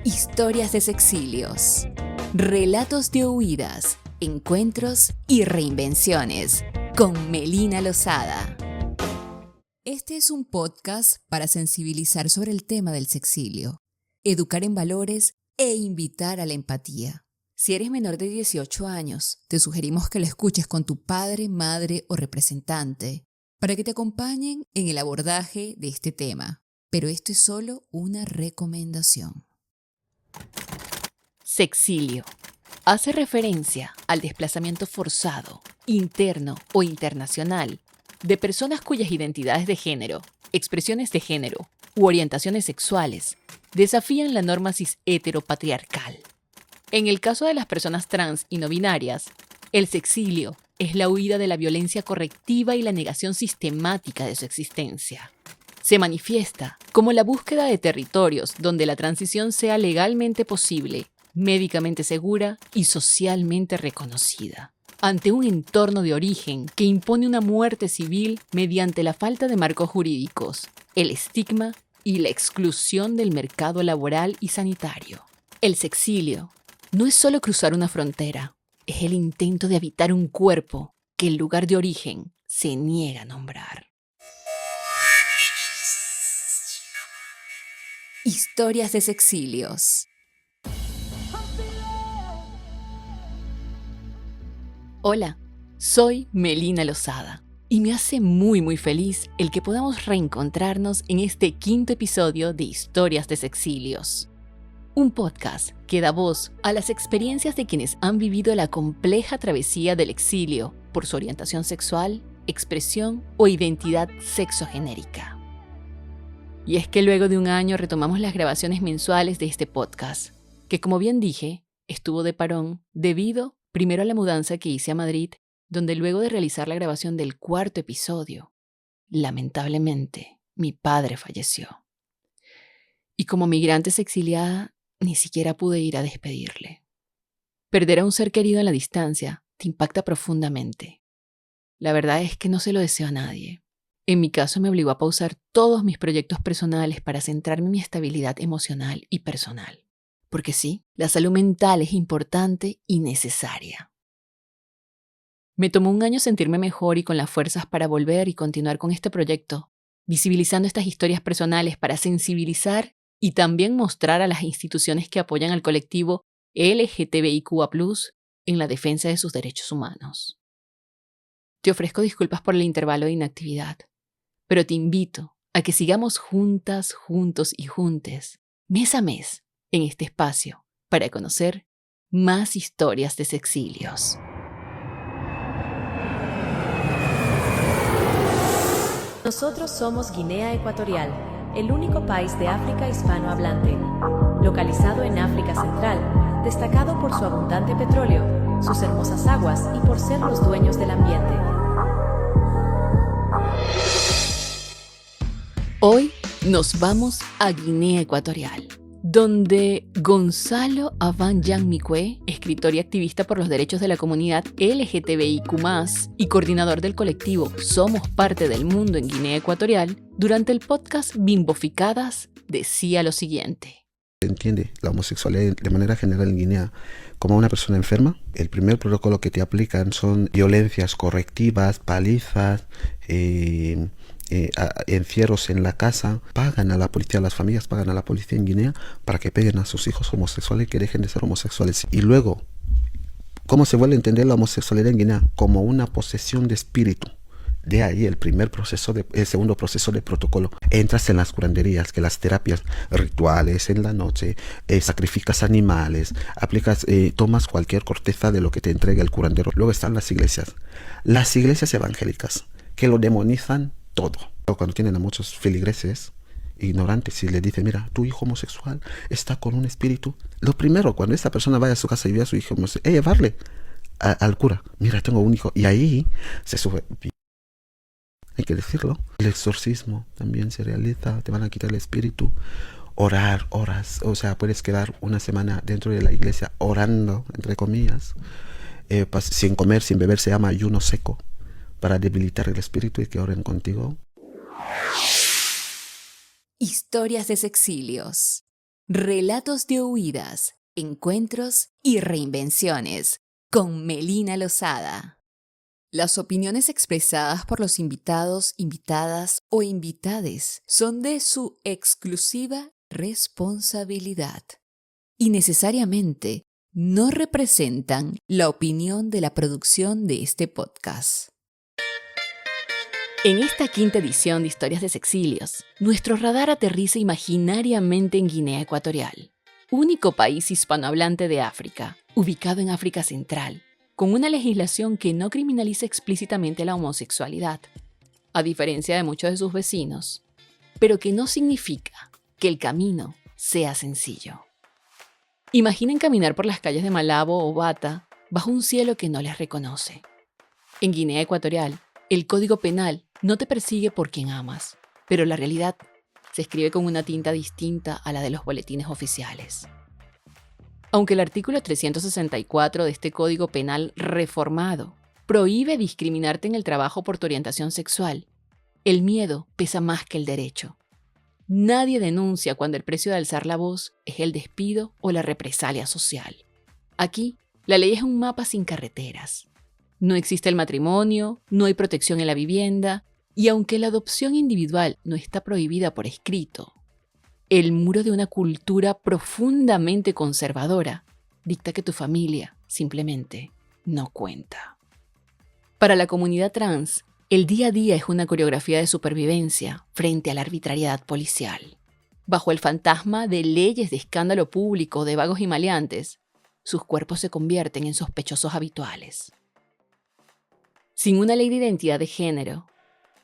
Historias de sexilios, relatos de huidas, encuentros y reinvenciones, con Melina Lozada. Este es un podcast para sensibilizar sobre el tema del sexilio, educar en valores e invitar a la empatía. Si eres menor de 18 años, te sugerimos que lo escuches con tu padre, madre o representante para que te acompañen en el abordaje de este tema. Pero esto es solo una recomendación. Sexilio. Hace referencia al desplazamiento forzado, interno o internacional de personas cuyas identidades de género, expresiones de género u orientaciones sexuales desafían la norma cis-heteropatriarcal. En el caso de las personas trans y no binarias, el sexilio es la huida de la violencia correctiva y la negación sistemática de su existencia. Se manifiesta como la búsqueda de territorios donde la transición sea legalmente posible, médicamente segura y socialmente reconocida, ante un entorno de origen que impone una muerte civil mediante la falta de marcos jurídicos, el estigma y la exclusión del mercado laboral y sanitario. El sexilio no es solo cruzar una frontera, es el intento de habitar un cuerpo que el lugar de origen se niega a nombrar. Historias de sexilios. Hola, soy Melina Lozada y me hace muy feliz el que podamos reencontrarnos en este quinto episodio de Historias de Sexilios. Un podcast que da voz a las experiencias de quienes han vivido la compleja travesía del exilio por su orientación sexual, expresión o identidad sexogenérica. Y es que luego de un año retomamos las grabaciones mensuales de este podcast, que como bien dije, estuvo de parón debido primero a la mudanza que hice a Madrid, donde luego de realizar la grabación del cuarto episodio, lamentablemente, mi padre falleció. Y como migrante exiliada, ni siquiera pude ir a despedirle. Perder a un ser querido en la distancia te impacta profundamente. La verdad es que no se lo deseo a nadie. En mi caso me obligó a pausar todos mis proyectos personales para centrarme en mi estabilidad emocional y personal. Porque sí, la salud mental es importante y necesaria. Me tomó un año sentirme mejor y con las fuerzas para volver y continuar con este proyecto, visibilizando estas historias personales para sensibilizar y también mostrar a las instituciones que apoyan al colectivo LGTBIQA+ en la defensa de sus derechos humanos. Te ofrezco disculpas por el intervalo de inactividad, pero te invito a que sigamos juntas, juntos y juntes, mes a mes, en este espacio para conocer más historias de sexilios. Nosotros somos Guinea Ecuatorial, el único país de África hispanohablante, localizado en África Central, destacado por su abundante petróleo, sus hermosas aguas y por ser los dueños del ambiente. Hoy nos vamos a Guinea Ecuatorial, donde Gonzalo Avan-Jan-Micue, escritor y activista por los derechos de la comunidad LGTBIQ+, y coordinador del colectivo Somos Parte del Mundo en Guinea Ecuatorial, durante el podcast Bimboficadas, decía lo siguiente. Entiende la homosexualidad de manera general en Guinea como una persona enferma. El primer protocolo que te aplican son violencias correctivas, palizas, encierros en la casa. Pagan a la policía, las familias pagan a la policía en Guinea para que peguen a sus hijos homosexuales y que dejen de ser homosexuales. Y luego, ¿cómo se vuelve a entender la homosexualidad en Guinea? Como una posesión de espíritu. De ahí el segundo proceso de protocolo. Entras en las curanderías, que las terapias rituales en la noche, sacrificas animales, tomas cualquier corteza de lo que te entrega el curandero. Luego están las iglesias evangélicas, que lo demonizan todo. Cuando tienen a muchos feligreses ignorantes y le dicen, mira, tu hijo homosexual está con un espíritu, lo primero, cuando esta persona vaya a su casa y vea a su hijo homosexual, llevarle al cura, mira, tengo un hijo, y ahí se sube. Hay que decirlo. El exorcismo también se realiza, te van a quitar el espíritu. Orar, horas, o sea, puedes quedar una semana dentro de la iglesia orando, entre comillas, sin comer, sin beber, se llama ayuno seco, para debilitar el espíritu y que oren contigo. Historias de sexilios. Relatos de huidas, encuentros y reinvenciones con Melina Lozada. Las opiniones expresadas por los invitados, invitadas o invitades son de su exclusiva responsabilidad y necesariamente no representan la opinión de la producción de este podcast. En esta quinta edición de Historias de Exilios, nuestro radar aterriza imaginariamente en Guinea Ecuatorial, único país hispanohablante de África, ubicado en África Central, con una legislación que no criminaliza explícitamente la homosexualidad, a diferencia de muchos de sus vecinos, pero que no significa que el camino sea sencillo. Imaginen caminar por las calles de Malabo o Bata bajo un cielo que no les reconoce. En Guinea Ecuatorial, el Código Penal no te persigue por quien amas, pero la realidad se escribe con una tinta distinta a la de los boletines oficiales. Aunque el artículo 364 de este Código Penal reformado prohíbe discriminarte en el trabajo por tu orientación sexual, el miedo pesa más que el derecho. Nadie denuncia cuando el precio de alzar la voz es el despido o la represalia social. Aquí, la ley es un mapa sin carreteras. No existe el matrimonio, no hay protección en la vivienda, y aunque la adopción individual no está prohibida por escrito, el muro de una cultura profundamente conservadora dicta que tu familia simplemente no cuenta. Para la comunidad trans, el día a día es una coreografía de supervivencia frente a la arbitrariedad policial. Bajo el fantasma de leyes de escándalo público de vagos y maleantes, sus cuerpos se convierten en sospechosos habituales. Sin una ley de identidad de género,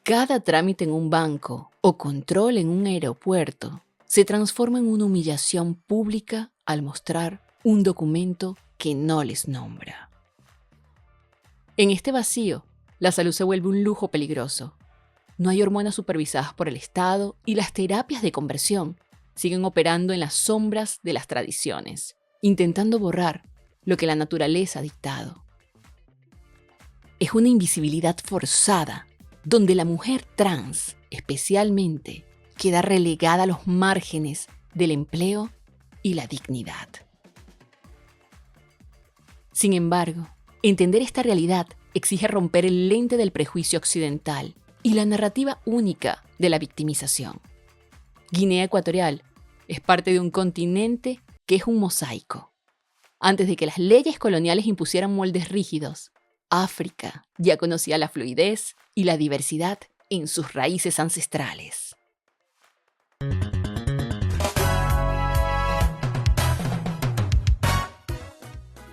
cada trámite en un banco o control en un aeropuerto se transforma en una humillación pública al mostrar un documento que no les nombra. En este vacío, la salud se vuelve un lujo peligroso. No hay hormonas supervisadas por el Estado y las terapias de conversión siguen operando en las sombras de las tradiciones, intentando borrar lo que la naturaleza ha dictado. Es una invisibilidad forzada, donde la mujer trans, especialmente, queda relegada a los márgenes del empleo y la dignidad. Sin embargo, entender esta realidad exige romper el lente del prejuicio occidental y la narrativa única de la victimización. Guinea Ecuatorial es parte de un continente que es un mosaico. Antes de que las leyes coloniales impusieran moldes rígidos, África ya conocía la fluidez y la diversidad en sus raíces ancestrales.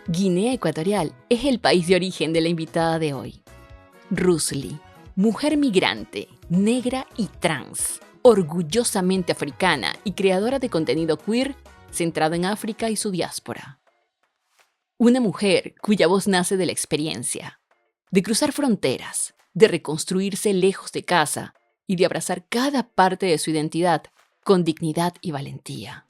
Guinea Ecuatorial es el país de origen de la invitada de hoy. Rusli, mujer migrante, negra y trans, orgullosamente africana y creadora de contenido queer centrado en África y su diáspora. Una mujer cuya voz nace de la experiencia, de cruzar fronteras, de reconstruirse lejos de casa y de abrazar cada parte de su identidad con dignidad y valentía.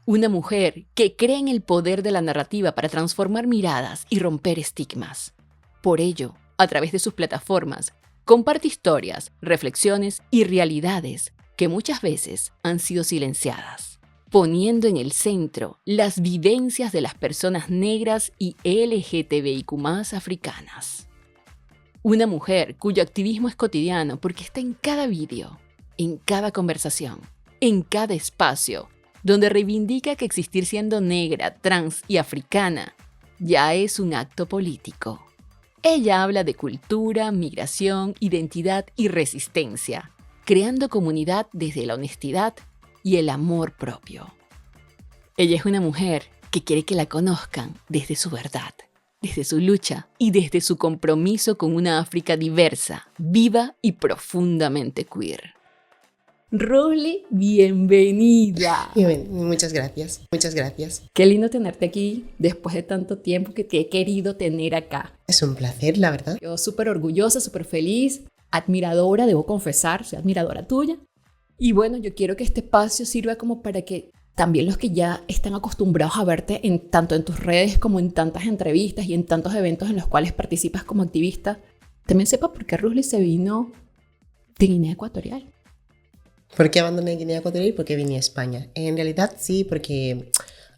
Una mujer que cree en el poder de la narrativa para transformar miradas y romper estigmas. Por ello, a través de sus plataformas, comparte historias, reflexiones y realidades que muchas veces han sido silenciadas, poniendo en el centro las vivencias de las personas negras y LGTBIQ+ africanas. Una mujer cuyo activismo es cotidiano porque está en cada vídeo, en cada conversación, en cada espacio, donde reivindica que existir siendo negra, trans y africana ya es un acto político. Ella habla de cultura, migración, identidad y resistencia, creando comunidad desde la honestidad y el amor propio. Ella es una mujer que quiere que la conozcan desde su verdad, desde su lucha y desde su compromiso con una África diversa, viva y profundamente queer. Rusli, bienvenida. Muchas gracias, muchas gracias. Qué lindo tenerte aquí después de tanto tiempo que te he querido tener acá. Es un placer, la verdad. Yo súper orgullosa, súper feliz, admiradora, debo confesar, soy admiradora tuya. Y bueno, yo quiero que este espacio sirva como para que también los que ya están acostumbrados a verte tanto en tus redes como en tantas entrevistas y en tantos eventos en los cuales participas como activista, también sepan por qué Rusli se vino de Guinea Ecuatorial. ¿Por qué abandoné Guinea Ecuatorial y por qué vine a España? En realidad sí, porque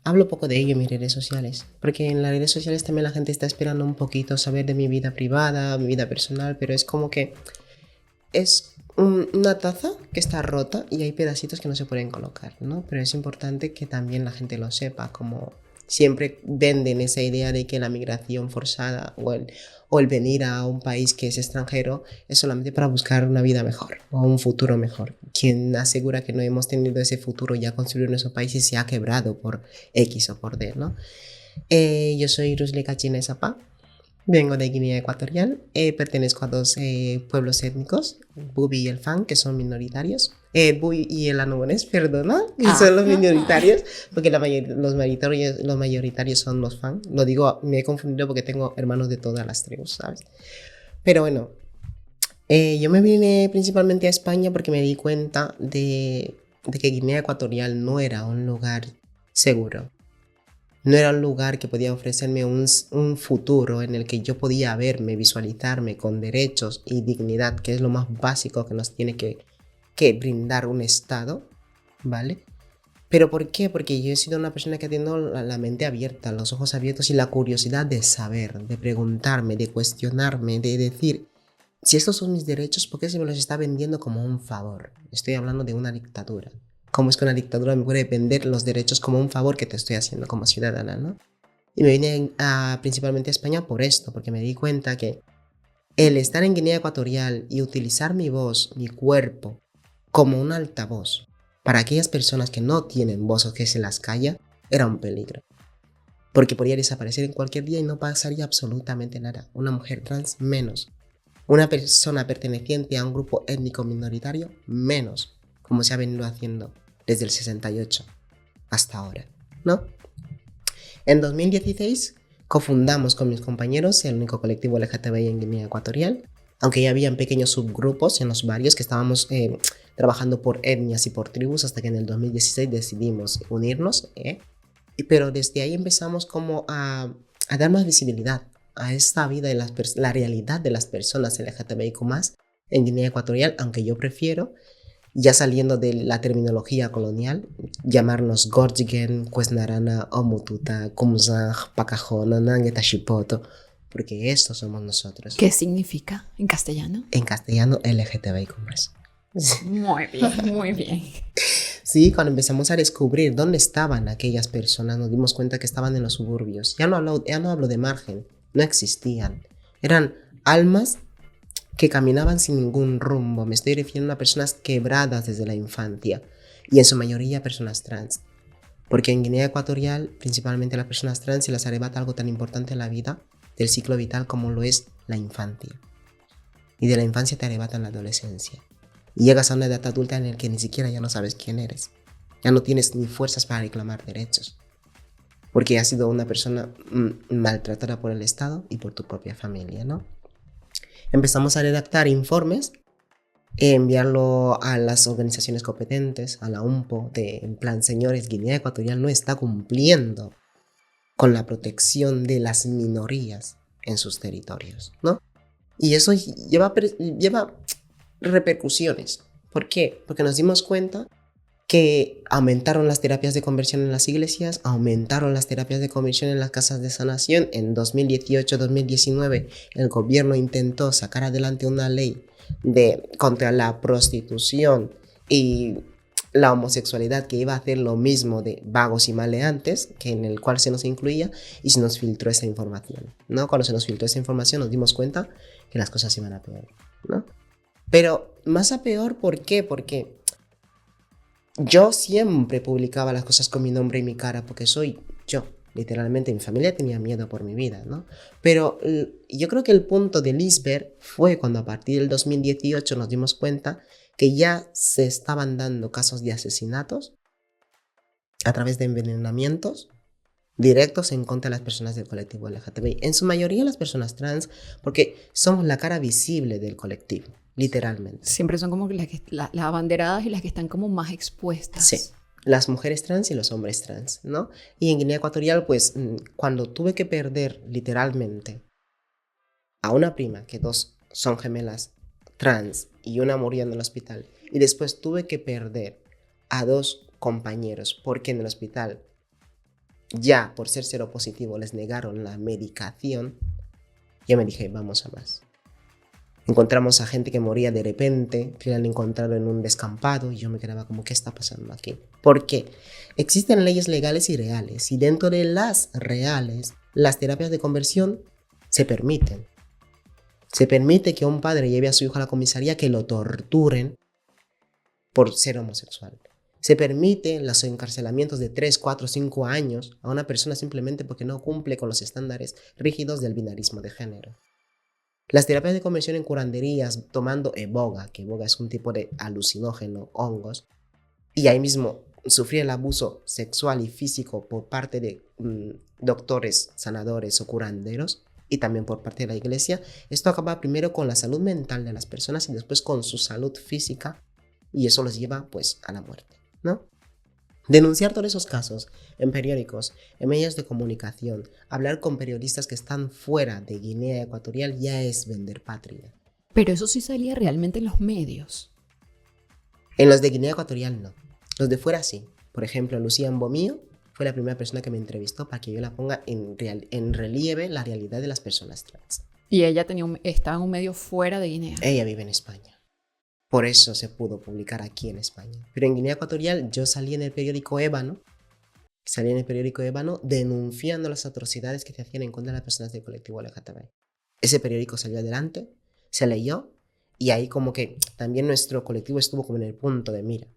hablo poco de ello en mis redes sociales. Porque en las redes sociales también la gente está esperando un poquito saber de mi vida privada, mi vida personal, pero es como que es una taza que está rota y hay pedacitos que no se pueden colocar, ¿no? Pero es importante que también la gente lo sepa, como siempre venden esa idea de que la migración forzada o el venir a un país que es extranjero es solamente para buscar una vida mejor o un futuro mejor. Quien asegura que no hemos tenido ese futuro ya construido en nuestro país y se ha quebrado por X o por D, ¿no? Yo soy Rusle Cachina Zapá. Vengo de Guinea Ecuatorial, pertenezco a dos pueblos étnicos, Bubi y el Fan, que son minoritarios. Bubi y el Anobones, perdona, que son los minoritarios, porque los mayoritarios son los Fan. Lo digo, me he confundido porque tengo hermanos de todas las tribus, ¿sabes? Pero bueno, yo me vine principalmente a España porque me di cuenta de que Guinea Ecuatorial no era un lugar seguro. No era un lugar que podía ofrecerme un futuro en el que yo podía verme, visualizarme con derechos y dignidad, que es lo más básico que nos tiene que brindar un Estado, ¿vale? ¿Pero por qué? Porque yo he sido una persona que ha tenido la mente abierta, los ojos abiertos y la curiosidad de saber, de preguntarme, de cuestionarme, de decir, si estos son mis derechos, ¿por qué se me los está vendiendo como un favor? Estoy hablando de una dictadura. ¿Cómo es que una dictadura me puede vender los derechos como un favor que te estoy haciendo como ciudadana, ¿no? Y me vine principalmente a España por esto, porque me di cuenta que el estar en Guinea Ecuatorial y utilizar mi voz, mi cuerpo, como un altavoz para aquellas personas que no tienen voz o que se las calla, era un peligro. Porque podría desaparecer en cualquier día y no pasaría absolutamente nada. Una mujer trans, menos. Una persona perteneciente a un grupo étnico minoritario, menos, como se ha venido haciendo desde el 68 hasta ahora, ¿no? En 2016 cofundamos con mis compañeros el único colectivo LGTBI en Guinea Ecuatorial, aunque ya habían pequeños subgrupos en los barrios que estábamos trabajando por etnias y por tribus hasta que en el 2016 decidimos unirnos, pero desde ahí empezamos como a dar más visibilidad a esta vida y la realidad de las personas LGTBIQ+, en Guinea Ecuatorial, aunque yo prefiero, ya saliendo de la terminología colonial, llamarnos Gorjigen, Cuesnarana, Omututa, Kumzaj, Pacajona, Nangetashipoto, porque estos somos nosotros. ¿Qué significa en castellano? En castellano, LGTBIQ+. Muy bien, muy bien. Sí, cuando empezamos a descubrir dónde estaban aquellas personas, nos dimos cuenta que estaban en los suburbios. Ya no hablo de margen, no existían. Eran almas que caminaban sin ningún rumbo. Me estoy refiriendo a personas quebradas desde la infancia y en su mayoría personas trans. Porque en Guinea Ecuatorial, principalmente a las personas trans se les arrebata algo tan importante en la vida, del ciclo vital como lo es la infancia. Y de la infancia te arrebatan la adolescencia. Y llegas a una edad adulta en la que ni siquiera ya no sabes quién eres. Ya no tienes ni fuerzas para reclamar derechos. Porque has sido una persona maltratada por el Estado y por tu propia familia, ¿no? Empezamos a redactar informes, enviarlo a las organizaciones competentes, a la UNPO, en plan, señores, Guinea Ecuatorial no está cumpliendo con la protección de las minorías en sus territorios, ¿no? Y eso lleva repercusiones. ¿Por qué? Porque nos dimos cuenta que aumentaron las terapias de conversión en las iglesias, aumentaron las terapias de conversión en las casas de sanación. En 2018-2019 el gobierno intentó sacar adelante una ley contra la prostitución y la homosexualidad que iba a hacer lo mismo de vagos y maleantes, que en el cual se nos incluía y se nos filtró esa información, ¿no? Cuando se nos filtró esa información nos dimos cuenta que las cosas iban a peor, ¿no? Pero más a peor, ¿por qué? Porque yo siempre publicaba las cosas con mi nombre y mi cara, porque soy yo. Literalmente mi familia tenía miedo por mi vida, ¿no? Pero yo creo que el punto del iceberg fue cuando a partir del 2018 nos dimos cuenta que ya se estaban dando casos de asesinatos a través de envenenamientos directos en contra de las personas del colectivo LGTBI. En su mayoría las personas trans, porque somos la cara visible del colectivo. Literalmente. Siempre son como las abanderadas y las que están como más expuestas. Sí, las mujeres trans y los hombres trans, ¿no? Y en Guinea Ecuatorial, pues, cuando tuve que perder literalmente a una prima, que dos son gemelas trans y una murió en el hospital, y después tuve que perder a 2 compañeros porque en el hospital ya por ser seropositivo les negaron la medicación, ya me dije, vamos a más. Encontramos a gente que moría de repente, que la han encontrado en un descampado y yo me quedaba como, ¿qué está pasando aquí? Porque existen leyes legales y reales y dentro de las reales, las terapias de conversión se permiten. Se permite que un padre lleve a su hijo a la comisaría que lo torturen por ser homosexual. Se permite los encarcelamientos de 3, 4, 5 años a una persona simplemente porque no cumple con los estándares rígidos del binarismo de género. Las terapias de conversión en curanderías tomando eboga, que eboga es un tipo de alucinógeno, hongos, y ahí mismo sufrir el abuso sexual y físico por parte de doctores, sanadores o curanderos, y también por parte de la iglesia, esto acaba primero con la salud mental de las personas y después con su salud física, y eso los lleva pues a la muerte, ¿no? Denunciar todos esos casos en periódicos, en medios de comunicación, hablar con periodistas que están fuera de Guinea Ecuatorial ya es vender patria. Pero eso sí salía realmente en los medios. En los de Guinea Ecuatorial no. Los de fuera sí. Por ejemplo, Lucía Mbomío fue la primera persona que me entrevistó para que yo la ponga en relieve la realidad de las personas trans. Y ella estaba en un medio fuera de Guinea. Ella vive en España. Por eso se pudo publicar aquí en España. Pero en Guinea Ecuatorial yo salí en el periódico Ébano, denunciando las atrocidades que se hacían en contra de las personas del colectivo LGTB. Ese periódico salió adelante, se leyó, y ahí como que también nuestro colectivo estuvo como en el punto de mira.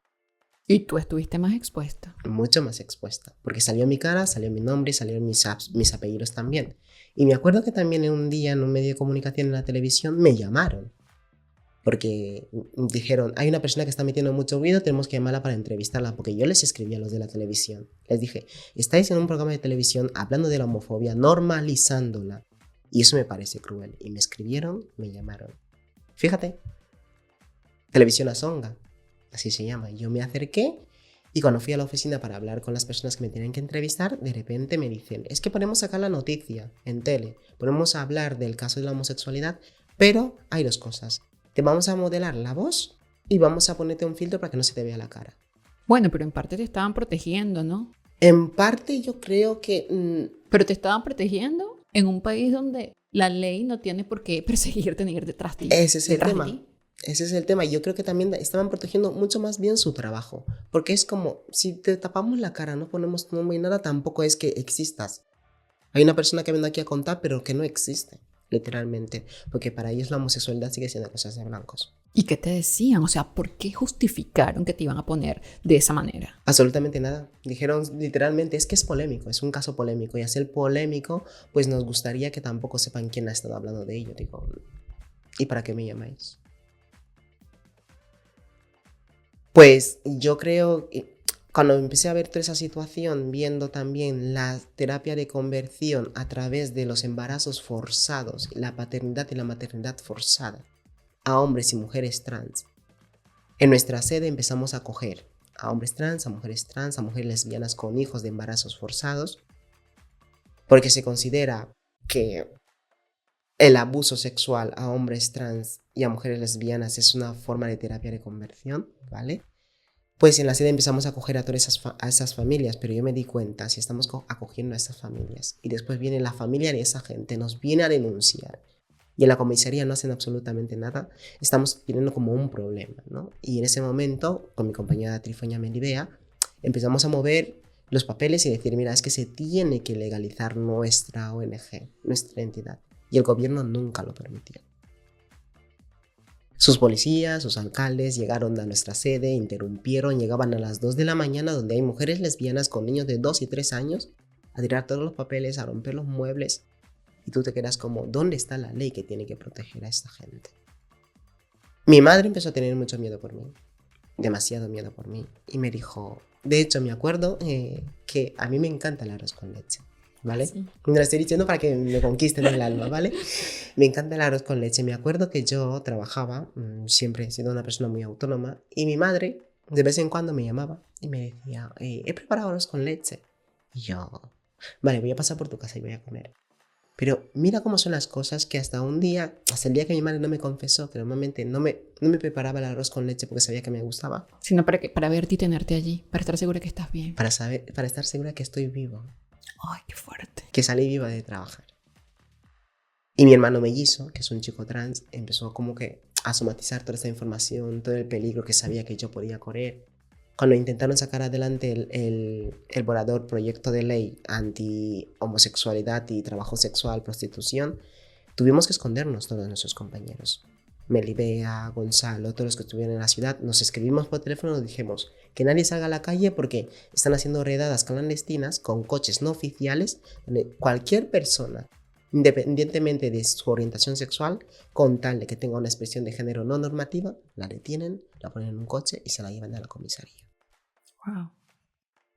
Y tú estuviste más expuesta. Mucho más expuesta, porque salió mi cara, salió mi nombre y salieron mis apellidos también. Y me acuerdo que también en un día en un medio de comunicación en la televisión me llamaron. Porque dijeron, hay una persona que está metiendo mucho ruido, tenemos que llamarla para entrevistarla, porque yo les escribí a los de la televisión. Les dije, estáis en un programa de televisión hablando de la homofobia, normalizándola, y eso me parece cruel. Y me escribieron, me llamaron. Fíjate, Televisión Azonga, así se llama. Yo me acerqué y cuando fui a la oficina para hablar con las personas que me tenían que entrevistar, de repente me dicen, es que podemos sacar la noticia en tele, podemos hablar del caso de la homosexualidad, pero hay 2 cosas. Te vamos a modelar la voz y vamos a ponerte un filtro para que no se te vea la cara. Bueno, pero en parte te estaban protegiendo, ¿no? En parte yo creo que... Pero te estaban protegiendo en un país donde la ley no tiene por qué perseguirte ni ir detrás de ti. Ese es el tema. Ese es el tema. Yo creo que también estaban protegiendo mucho más bien su trabajo. Porque es como, si te tapamos la cara, no ponemos tu nombre y nada, tampoco es que existas. Hay una persona que viene aquí a contar, pero que no existe. Literalmente, porque para ellos la homosexualidad sigue siendo cosas de blancos. ¿Y qué te decían? O sea, ¿por qué justificaron que te iban a poner de esa manera? Absolutamente nada. Dijeron literalmente, es que es polémico, es un caso polémico, y al ser polémico, pues nos gustaría que tampoco sepan quién ha estado hablando de ello. Digo, ¿y para qué me llamáis? Pues yo creo que cuando empecé a ver toda esa situación, viendo también la terapia de conversión a través de los embarazos forzados, la paternidad y la maternidad forzada a hombres y mujeres trans, en nuestra sede empezamos a acoger a hombres trans, a mujeres lesbianas con hijos de embarazos forzados, porque se considera que el abuso sexual a hombres trans y a mujeres lesbianas es una forma de terapia de conversión, ¿vale? Pues en la sede empezamos a acoger a todas esas familias, pero yo me di cuenta, si estamos acogiendo a esas familias y después viene la familia de esa gente, nos viene a denunciar y en la comisaría no hacen absolutamente nada, estamos teniendo como un problema, ¿no? Y en ese momento, con mi compañera Trifoña Melibea, empezamos a mover los papeles y decir, mira, es que se tiene que legalizar nuestra ONG, nuestra entidad, y el gobierno nunca lo permitió. Sus policías, sus alcaldes llegaron a nuestra sede, interrumpieron, llegaban a las 2 de la mañana donde hay mujeres lesbianas con niños de 2 y 3 años a tirar todos los papeles, a romper los muebles y tú te quedas como, ¿dónde está la ley que tiene que proteger a esta gente? Mi madre empezó a tener mucho miedo por mí, demasiado miedo por mí y me dijo, de hecho me acuerdo que a mí me encanta el arroz con leche. ¿Vale? Sí. Me lo estoy diciendo para que me conquisten el alma, ¿vale? Me encanta el arroz con leche. Me acuerdo que yo trabajaba, siempre he sido una persona muy autónoma, y mi madre de vez en cuando me llamaba y me decía, he preparado arroz con leche. Y yo, vale, voy a pasar por tu casa y voy a comer. Pero mira cómo son las cosas que hasta el día que mi madre no me confesó, que normalmente no me preparaba el arroz con leche porque sabía que me gustaba, Sino para verte y tenerte allí, para estar segura que estás bien. para estar segura que estoy vivo, Ay, qué fuerte. que salí viva de trabajar. Y mi hermano mellizo, que es un chico trans, empezó como que a somatizar toda esta información, todo el peligro que sabía que yo podía correr. Cuando intentaron sacar adelante el borrador proyecto de ley anti-homosexualidad y trabajo sexual, prostitución, tuvimos que escondernos todos nuestros compañeros. Melibea, Gonzalo, todos los que estuvieron en la ciudad, nos escribimos por teléfono y nos dijimos que nadie salga a la calle porque están haciendo redadas clandestinas con coches no oficiales donde cualquier persona, independientemente de su orientación sexual, con tal de que tenga una expresión de género no normativa, la detienen, la ponen en un coche y se la llevan a la comisaría. Wow.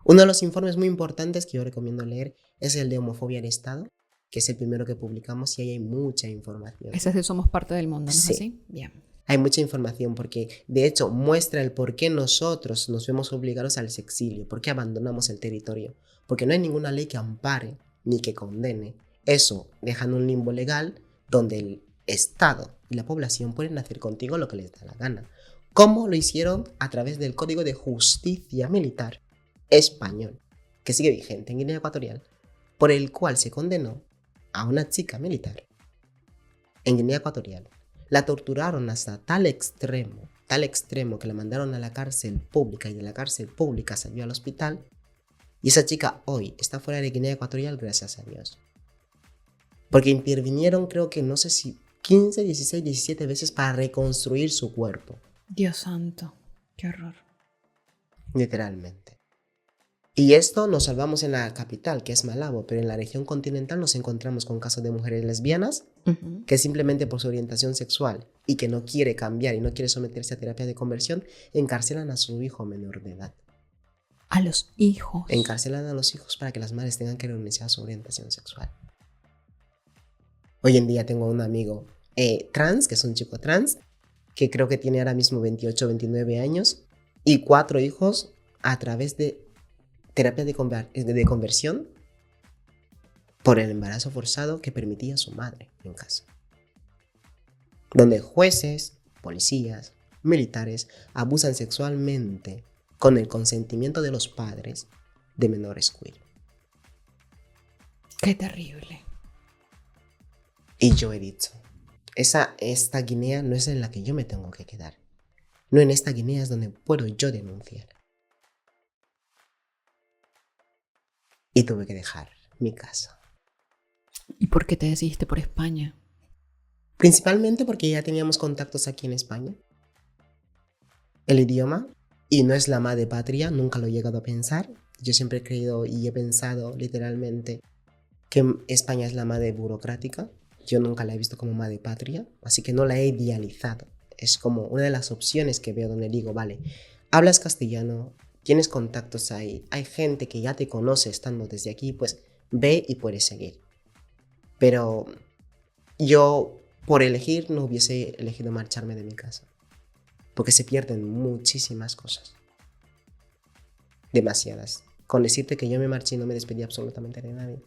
Uno de los informes muy importantes que yo recomiendo leer es el de Homofobia en Estado, que es el primero que publicamos y ahí hay mucha información. Ese es de Somos Parte del Mundo, ¿no es Sí. así? Bien. Hay mucha información porque de hecho muestra el por qué nosotros nos vemos obligados al exilio, por qué abandonamos el territorio, porque no hay ninguna ley que ampare ni que condene. Eso deja en un limbo legal donde el Estado y la población pueden hacer contigo lo que les da la gana. ¿Cómo lo hicieron? A través del Código de Justicia Militar español, que sigue vigente en Guinea Ecuatorial, por el cual se condenó a una chica militar en Guinea Ecuatorial. La torturaron hasta tal extremo que la mandaron a la cárcel pública y de la cárcel pública salió al hospital. Y esa chica hoy está fuera de Guinea Ecuatorial gracias a Dios. Porque intervinieron creo que no sé si 15, 16, 17 veces para reconstruir su cuerpo. Dios santo, qué horror. Literalmente. Y esto nos salvamos en la capital, que es Malabo, pero en la región continental nos encontramos con casos de mujeres lesbianas que simplemente por su orientación sexual y que no quiere cambiar y no quiere someterse a terapia de conversión, encarcelan a su hijo menor de edad. A los hijos. Encarcelan a los hijos para que las madres tengan que renunciar a su orientación sexual. Hoy en día tengo un amigo trans, que es un chico trans, que creo que tiene ahora mismo 28 o 29 años y 4 hijos a través de terapia de conversión por el embarazo forzado que permitía su madre en casa. Donde jueces, policías, militares abusan sexualmente con el consentimiento de los padres de menores queer. Qué terrible. Y yo he dicho, esta Guinea no es en la que yo me tengo que quedar. No, en esta Guinea es donde puedo yo denunciar. Y tuve que dejar mi casa. ¿Y por qué te decidiste por España? Principalmente porque ya teníamos contactos aquí en España. El idioma, y no es la madre patria, nunca lo he llegado a pensar. Yo siempre he creído y he pensado literalmente que España es la madre burocrática. Yo nunca la he visto como madre patria, así que no la he idealizado. Es como una de las opciones que veo donde digo, vale, hablas castellano, tienes contactos ahí, hay gente que ya te conoce estando desde aquí, pues ve y puedes seguir. Pero yo, por elegir, no hubiese elegido marcharme de mi casa, porque se pierden muchísimas cosas. Demasiadas. Con decirte que yo me marché y no me despedí absolutamente de nadie.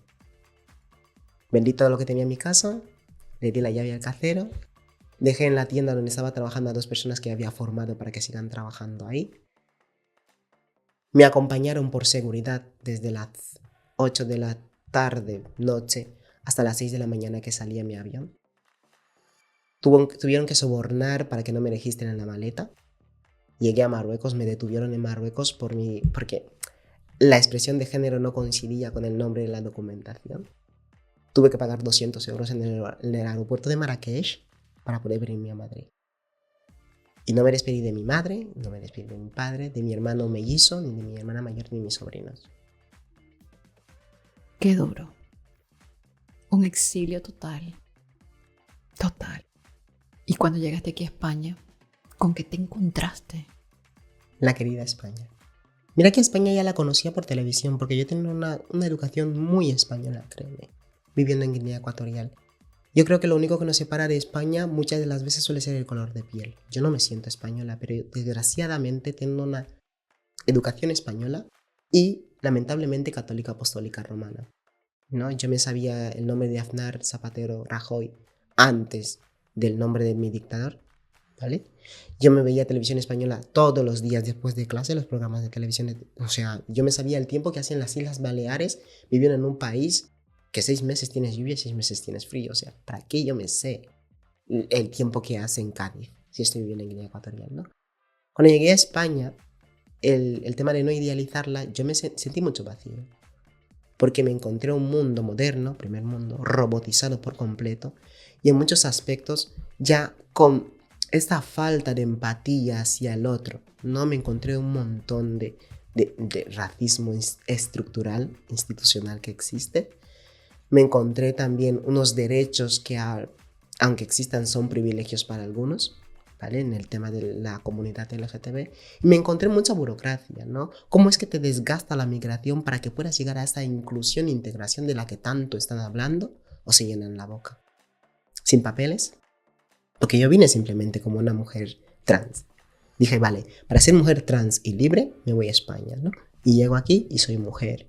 Vendí todo lo que tenía en mi casa, le di la llave al casero, dejé en la tienda donde estaba trabajando a 2 personas que había formado para que sigan trabajando ahí. Me acompañaron por seguridad desde las 8 de la tarde, noche, hasta las 6 de la mañana que salía mi avión. Tuvieron que sobornar para que no me registren en la maleta. Llegué a Marruecos, me detuvieron en Marruecos porque la expresión de género no coincidía con el nombre de la documentación. Tuve que pagar 200 euros en el aeropuerto de Marrakech para poder venirme a Madrid. Y no me despedí de mi madre, no me despedí de mi padre, de mi hermano mellizo, ni de mi hermana mayor, ni de mis sobrinos. Qué duro. Un exilio total. Total. Y cuando llegaste aquí a España, ¿con qué te encontraste? La querida España. Mira que España ya la conocía por televisión, porque yo tenía una educación muy española, créeme, viviendo en Guinea Ecuatorial. Yo creo que lo único que nos separa de España muchas de las veces suele ser el color de piel. Yo no me siento española, pero desgraciadamente tengo una educación española y lamentablemente católica apostólica romana. ¿no? Yo me sabía el nombre de Aznar Zapatero Rajoy antes del nombre de mi dictador, ¿vale? Yo me veía televisión española todos los días después de clase, los programas de televisión. O sea, yo me sabía el tiempo que hacían las Islas Baleares, viviendo en un país que 6 meses tienes lluvia y 6 meses tienes frío. O sea, ¿para qué yo me sé el tiempo que hace en Cádiz si estoy viviendo en Guinea Ecuatorial, ¿no? Cuando llegué a España, el tema de no idealizarla, yo me sentí mucho vacío. Porque me encontré un mundo moderno, primer mundo, robotizado por completo, y en muchos aspectos ya con esta falta de empatía hacia el otro, ¿no? Me encontré un montón de racismo estructural, institucional que existe. Me encontré también unos derechos que, aunque existan, son privilegios para algunos, ¿vale? En el tema de la comunidad LGTB. Y me encontré mucha burocracia, ¿no? ¿Cómo es que te desgasta la migración para que puedas llegar a esta inclusión e integración de la que tanto están hablando o se llenan la boca? Sin papeles. Porque yo vine simplemente como una mujer trans. Dije, vale, para ser mujer trans y libre, me voy a España, ¿no? Y llego aquí y soy mujer,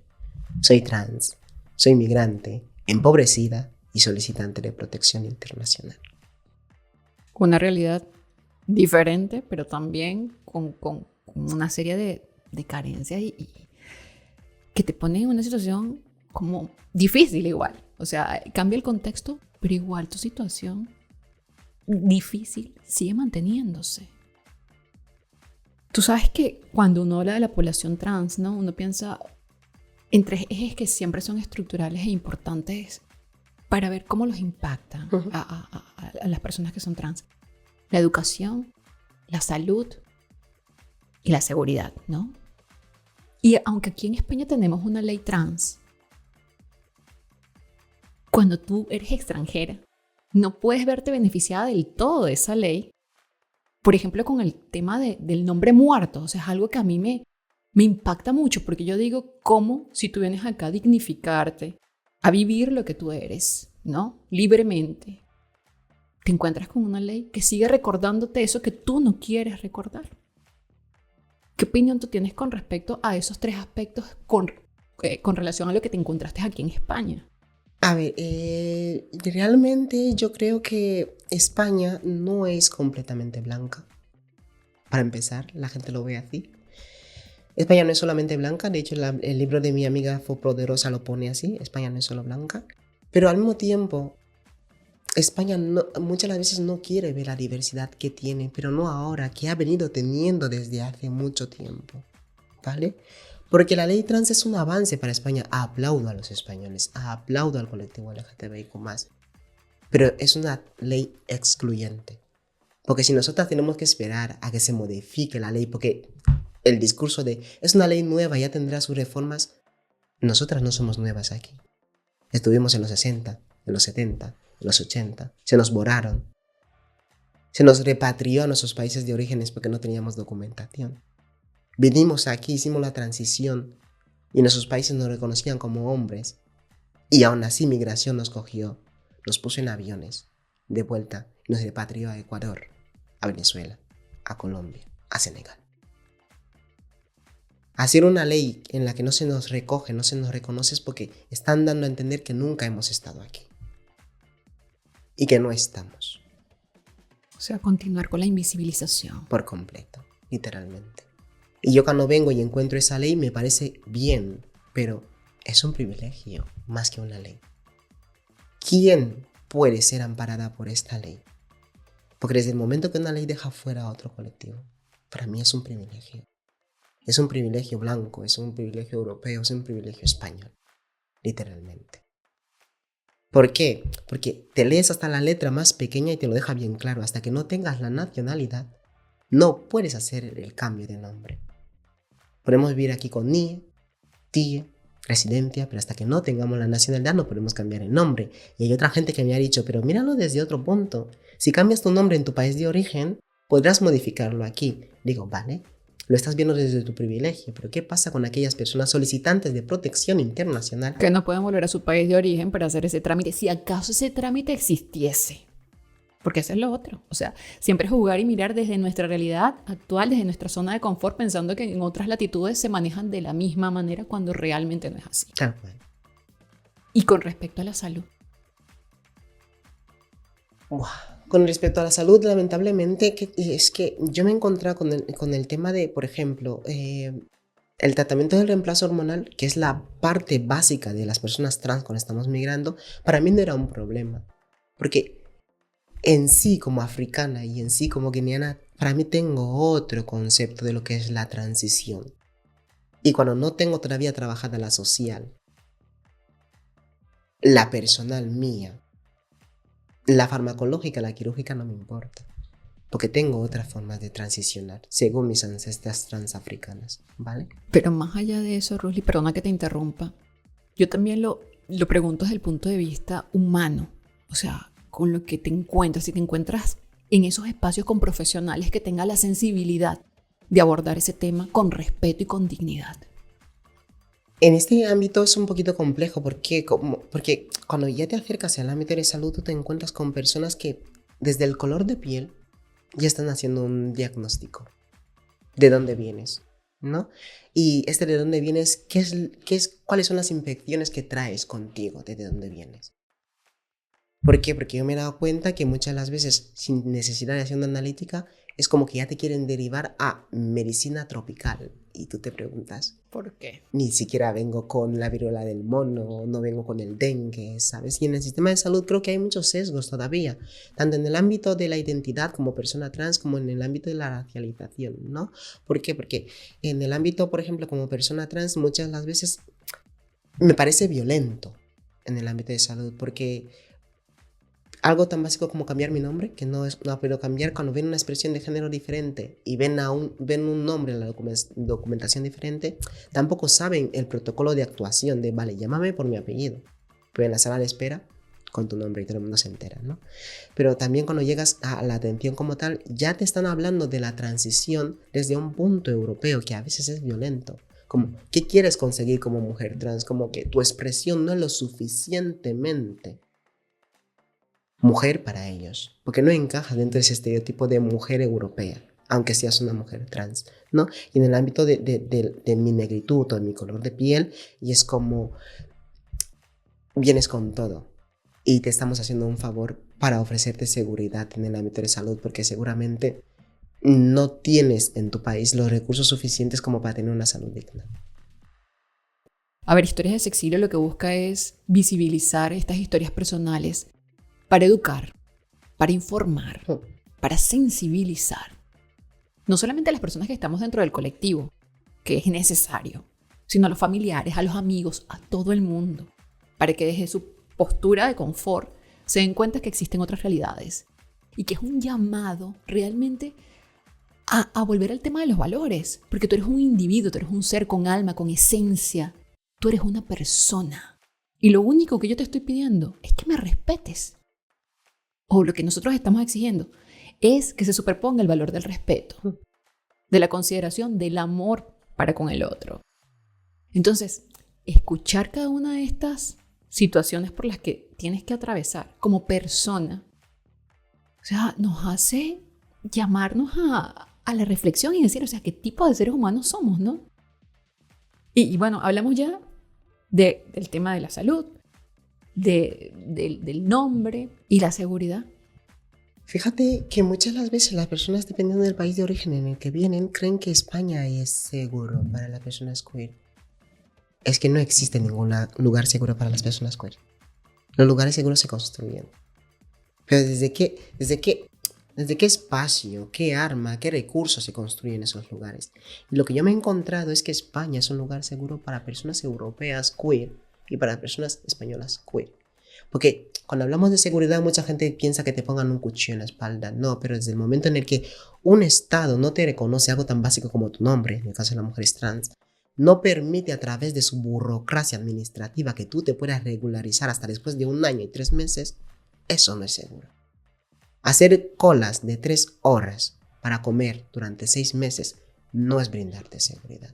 soy trans, soy migrante, empobrecida y solicitante de protección internacional. Una realidad diferente, pero también con una serie de carencias y que te ponen en una situación como difícil igual. O sea, cambia el contexto, pero igual tu situación difícil sigue manteniéndose. Tú sabes que cuando uno habla de la población trans, ¿no? Uno piensa en 3 ejes que siempre son estructurales e importantes para ver cómo los impacta a las personas que son trans. La educación, la salud y la seguridad, ¿no? Y aunque aquí en España tenemos una ley trans, cuando tú eres extranjera, no puedes verte beneficiada del todo de esa ley. Por ejemplo, con el tema del nombre muerto. O sea, es algo que a mí me impacta mucho, porque yo digo, ¿cómo si tú vienes acá a dignificarte, a vivir lo que tú eres, ¿no? Libremente, te encuentras con una ley que sigue recordándote eso que tú no quieres recordar? ¿Qué opinión tú tienes con respecto a esos 3 aspectos con relación a lo que te encontraste aquí en España? A ver, realmente yo creo que España no es completamente blanca. Para empezar, la gente lo ve así. España no es solamente blanca, de hecho el libro de mi amiga Poderosa lo pone así, España no es solo blanca. Pero al mismo tiempo, España muchas de las veces no quiere ver la diversidad que tiene, pero no ahora, que ha venido teniendo desde hace mucho tiempo, ¿vale? Porque la ley trans es un avance para España. Aplaudo a los españoles, aplaudo al colectivo LGTBIQ+. Pero es una ley excluyente. Porque si nosotras tenemos que esperar a que se modifique la ley, porque el discurso de es una ley nueva, ya tendrá sus reformas, nosotras no somos nuevas aquí. Estuvimos en los 60, en los 70, en los 80, se nos borraron. Se nos repatrió a nuestros países de orígenes porque no teníamos documentación. Vinimos aquí, hicimos la transición y nuestros países nos reconocían como hombres. Y aún así migración nos cogió, nos puso en aviones de vuelta y nos repatrió a Ecuador, a Venezuela, a Colombia, a Senegal. Hacer una ley en la que no se nos recoge, no se nos reconoce es porque están dando a entender que nunca hemos estado aquí. Y que no estamos. O sea, continuar con la invisibilización. Por completo, literalmente. Y yo cuando vengo y encuentro esa ley me parece bien, pero es un privilegio más que una ley. ¿Quién puede ser amparada por esta ley? Porque desde el momento que una ley deja fuera a otro colectivo, para mí es un privilegio. Es un privilegio blanco, es un privilegio europeo, es un privilegio español, literalmente. ¿Por qué? Porque te lees hasta la letra más pequeña y te lo deja bien claro. Hasta que no tengas la nacionalidad, no puedes hacer el cambio de nombre. Podemos vivir aquí con NIE, TIE, residencia, pero hasta que no tengamos la nacionalidad no podemos cambiar el nombre. Y hay otra gente que me ha dicho, pero míralo desde otro punto. Si cambias tu nombre en tu país de origen, podrás modificarlo aquí. Digo, vale, lo estás viendo desde tu privilegio, pero ¿qué pasa con aquellas personas solicitantes de protección internacional? Que no pueden volver a su país de origen para hacer ese trámite, si acaso ese trámite existiese. Porque eso es lo otro. O sea, siempre jugar y mirar desde nuestra realidad actual, desde nuestra zona de confort, pensando que en otras latitudes se manejan de la misma manera cuando realmente no es así. Tal cual. Y con respecto a la salud. Con respecto a la salud, lamentablemente, es que yo me he encontrado con el tema de, por ejemplo, el tratamiento del reemplazo hormonal, que es la parte básica de las personas trans cuando estamos migrando, para mí no era un problema. Porque en sí como africana y en sí como guineana, para mí tengo otro concepto de lo que es la transición. Y cuando no tengo todavía trabajada la social, la personal mía, la farmacológica, la quirúrgica no me importa. Porque tengo otras formas de transicionar, según mis ancestras transafricanas, ¿vale? Pero más allá de eso, Rusli, perdona que te interrumpa, yo también lo pregunto desde el punto de vista humano. O sea, con lo que te encuentras, si te encuentras en esos espacios con profesionales que tengan la sensibilidad de abordar ese tema con respeto y con dignidad. En este ámbito es un poquito complejo porque cuando ya te acercas al ámbito de salud, tú te encuentras con personas que desde el color de piel ya están haciendo un diagnóstico. ¿De dónde vienes? ¿No? Y de dónde vienes, ¿cuáles son las infecciones que traes contigo? ¿De dónde vienes? ¿Por qué? Porque yo me he dado cuenta que muchas de las veces, sin necesidad de hacer una analítica, es como que ya te quieren derivar a medicina tropical. Y tú te preguntas, ¿por qué? Ni siquiera vengo con la viruela del mono, no vengo con el dengue, ¿sabes? Y en el sistema de salud creo que hay muchos sesgos todavía, tanto en el ámbito de la identidad como persona trans, como en el ámbito de la racialización, ¿no? ¿Por qué? Porque en el ámbito, por ejemplo, como persona trans, muchas de las veces me parece violento en el ámbito de salud, porque algo tan básico como cambiar mi nombre, que no pero cambiar cuando ven una expresión de género diferente y ven un nombre en la documentación diferente, tampoco saben el protocolo de actuación de, vale, llámame por mi apellido. Pero en la sala de espera, con tu nombre y todo el mundo se entera, ¿no? Pero también cuando llegas a la atención como tal, ya te están hablando de la transición desde un punto europeo que a veces es violento. Como, ¿qué quieres conseguir como mujer trans? Como que tu expresión no es lo suficientemente mujer para ellos, porque no encaja dentro de ese estereotipo de mujer europea, aunque seas una mujer trans, ¿no? Y en el ámbito de mi negritud o de mi color de piel, y es como, vienes con todo, y te estamos haciendo un favor para ofrecerte seguridad en el ámbito de salud, porque seguramente no tienes en tu país los recursos suficientes como para tener una salud digna. A ver, Historias de Sexilio lo que busca es visibilizar estas historias personales para educar, para informar, para sensibilizar. No solamente a las personas que estamos dentro del colectivo, que es necesario, sino a los familiares, a los amigos, a todo el mundo, para que desde su postura de confort se den cuenta que existen otras realidades y que es un llamado realmente a volver al tema de los valores, porque tú eres un individuo, tú eres un ser con alma, con esencia, tú eres una persona y lo único que yo te estoy pidiendo es que me respetes. O lo que nosotros estamos exigiendo es que se superponga el valor del respeto, de la consideración, del amor para con el otro. Entonces, escuchar cada una de estas situaciones por las que tienes que atravesar como persona, o sea, nos hace llamarnos a la reflexión y decir, o sea, qué tipo de seres humanos somos, ¿no? Y bueno, hablamos ya del tema de la salud, del nombre y la seguridad. Fíjate que muchas de las veces las personas, dependiendo del país de origen en el que vienen, creen que España es seguro para las personas queer. Es que no existe ningún lugar seguro para las personas queer. Los lugares seguros se construyen. Pero ¿desde qué espacio, qué arma, qué recursos se construyen esos lugares? Y lo que yo me he encontrado es que España es un lugar seguro para personas europeas queer y para personas españolas queer. Porque cuando hablamos de seguridad, mucha gente piensa que te pongan un cuchillo en la espalda. No, pero desde el momento en el que un Estado no te reconoce algo tan básico como tu nombre, en el caso de las mujeres trans, no permite a través de su burocracia administrativa que tú te puedas regularizar hasta después de 1 año y 3 meses, eso no es seguro. Hacer colas de 3 horas para comer durante 6 meses no es brindarte seguridad.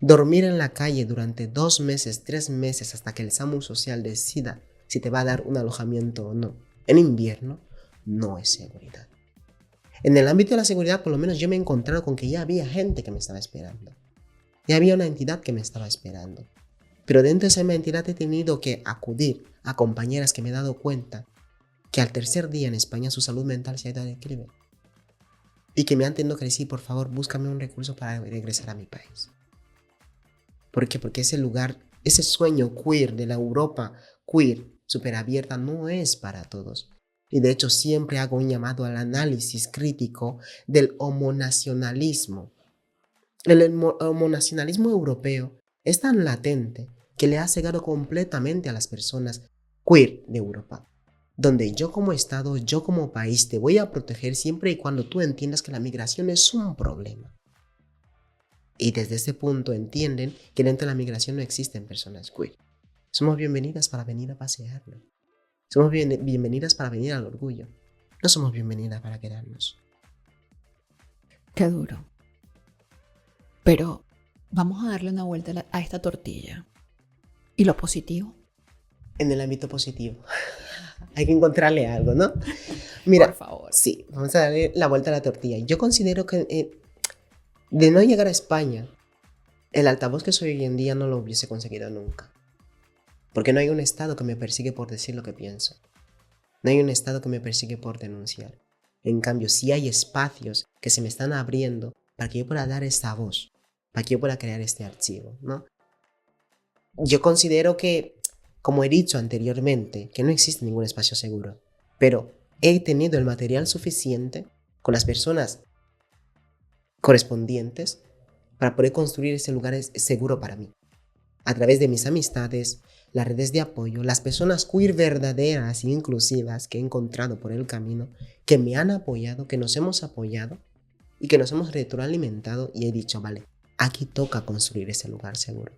Dormir en la calle durante 2 meses, 3 meses hasta que el SAMU social decida si te va a dar un alojamiento o no, en invierno, no es seguridad. En el ámbito de la seguridad, por lo menos yo me he encontrado con que ya había gente que me estaba esperando. Ya había una entidad que me estaba esperando. Pero dentro de esa mentira he tenido que acudir a compañeras que me he dado cuenta que al tercer día en España su salud mental se ha ido al declive. Y que me han tenido que decir, por favor, búscame un recurso para regresar a mi país. ¿Por qué? Porque ese lugar, ese sueño queer de la Europa queer súper abierta no es para todos. Y de hecho siempre hago un llamado al análisis crítico del homonacionalismo. El homonacionalismo europeo es tan latente que le ha cegado completamente a las personas queer de Europa, donde yo como Estado, yo como país te voy a proteger siempre y cuando tú entiendas que la migración es un problema. Y desde ese punto entienden que dentro de la migración no existen personas queer. Somos bienvenidas para venir a pasearnos. Somos bienvenidas para venir al orgullo. No somos bienvenidas para quedarnos. Qué duro. Pero vamos a darle una vuelta a esta tortilla. ¿Y lo positivo? En el ámbito positivo. Hay que encontrarle algo, ¿no? Mira, por favor. Sí, vamos a darle la vuelta a la tortilla. Yo considero que de no llegar a España, el altavoz que soy hoy en día no lo hubiese conseguido nunca. Porque no hay un Estado que me persigue por decir lo que pienso. No hay un Estado que me persigue por denunciar. En cambio, sí hay espacios que se me están abriendo para que yo pueda dar esta voz, para que yo pueda crear este archivo, ¿no? Yo considero que, como he dicho anteriormente, que no existe ningún espacio seguro, pero he tenido el material suficiente con las personas correspondientes para poder construir ese lugar seguro para mí. A través de mis amistades, las redes de apoyo, las personas queer verdaderas e inclusivas que he encontrado por el camino, que me han apoyado, que nos hemos apoyado y que nos hemos retroalimentado, y he dicho, vale, aquí toca construir ese lugar seguro.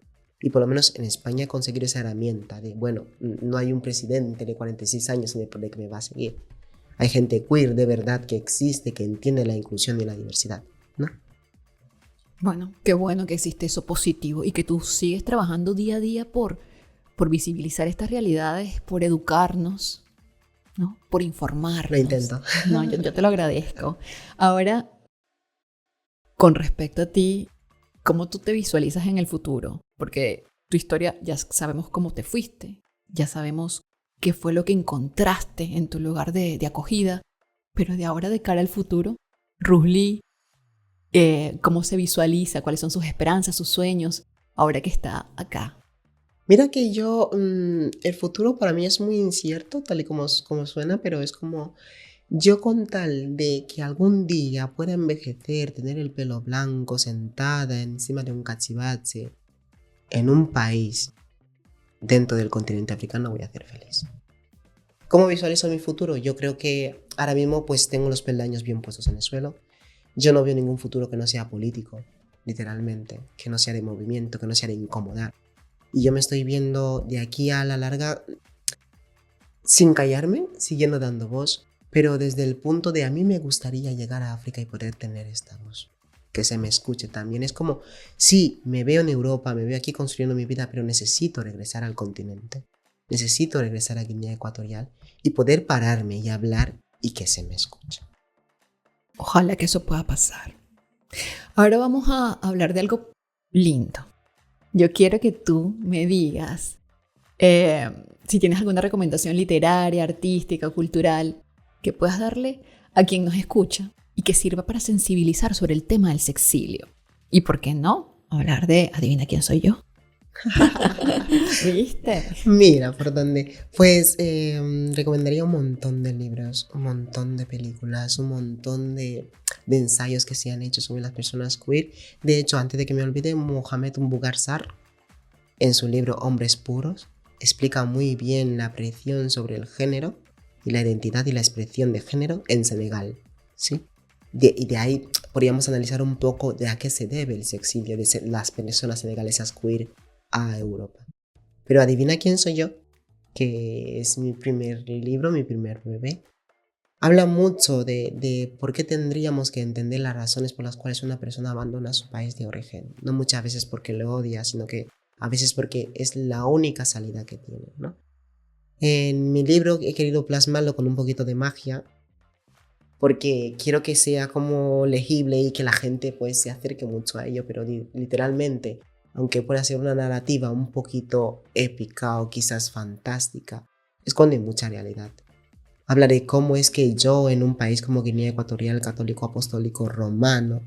Y por lo menos en España conseguir esa herramienta de, bueno, no hay un presidente de 46 años en el poder que me va a seguir. Hay gente queer de verdad que existe, que entiende la inclusión y la diversidad, ¿no? Bueno, qué bueno que existe eso positivo y que tú sigues trabajando día a día por visibilizar estas realidades, por educarnos, ¿no? Por informarnos. Lo intento. No, yo te lo agradezco. Ahora, con respecto a ti, ¿cómo tú te visualizas en el futuro? Porque tu historia ya sabemos cómo te fuiste, ya sabemos qué fue lo que encontraste en tu lugar de acogida, pero de ahora de cara al futuro, Rusli, ¿cómo se visualiza? ¿Cuáles son sus esperanzas, sus sueños, ahora que está acá? Mira que yo, el futuro para mí es muy incierto, tal y como suena, pero es como, yo con tal de que algún día pueda envejecer, tener el pelo blanco, sentada encima de un cachivache, en un país dentro del continente africano, voy a ser feliz. ¿Cómo visualizo mi futuro? Yo creo que ahora mismo pues tengo los peldaños bien puestos en el suelo. Yo no veo ningún futuro que no sea político, literalmente, que no sea de movimiento, que no sea de incomodar. Y yo me estoy viendo de aquí a la larga sin callarme, siguiendo dando voz, pero desde el punto de a mí me gustaría llegar a África y poder tener esta voz, que se me escuche también. Es como, sí, me veo en Europa, me veo aquí construyendo mi vida, pero necesito regresar al continente, necesito regresar a Guinea Ecuatorial y poder pararme y hablar y que se me escuche. Ojalá que eso pueda pasar. Ahora vamos a hablar de algo lindo. Yo quiero que tú me digas si tienes alguna recomendación literaria, artística, cultural, que puedas darle a quien nos escucha y que sirva para sensibilizar sobre el tema del sexilio. Y por qué no, hablar de adivina quién soy yo. ¿Viste? Mira, por dónde. Pues recomendaría un montón de libros, un montón de películas, un montón de ensayos que se han hecho sobre las personas queer. De hecho, antes de que me olvide, Mohamed Mbougar-Sarr, en su libro Hombres Puros, explica muy bien la presión sobre el género y la identidad y la expresión de género en Senegal, ¿sí? Y de ahí podríamos analizar un poco de a qué se debe el sexilio de las personas senegalesas queer a Europa. Pero adivina quién soy yo, que es mi primer libro, mi primer bebé. Habla mucho de por qué tendríamos que entender las razones por las cuales una persona abandona su país de origen. No muchas veces porque lo odia, sino que a veces porque es la única salida que tiene, ¿no? En mi libro he querido plasmarlo con un poquito de magia, porque quiero que sea como legible y que la gente pues se acerque mucho a ello, pero literalmente aunque pueda ser una narrativa un poquito épica o quizás fantástica, esconde mucha realidad. Habla de cómo es que yo, en un país como Guinea Ecuatorial, católico apostólico romano,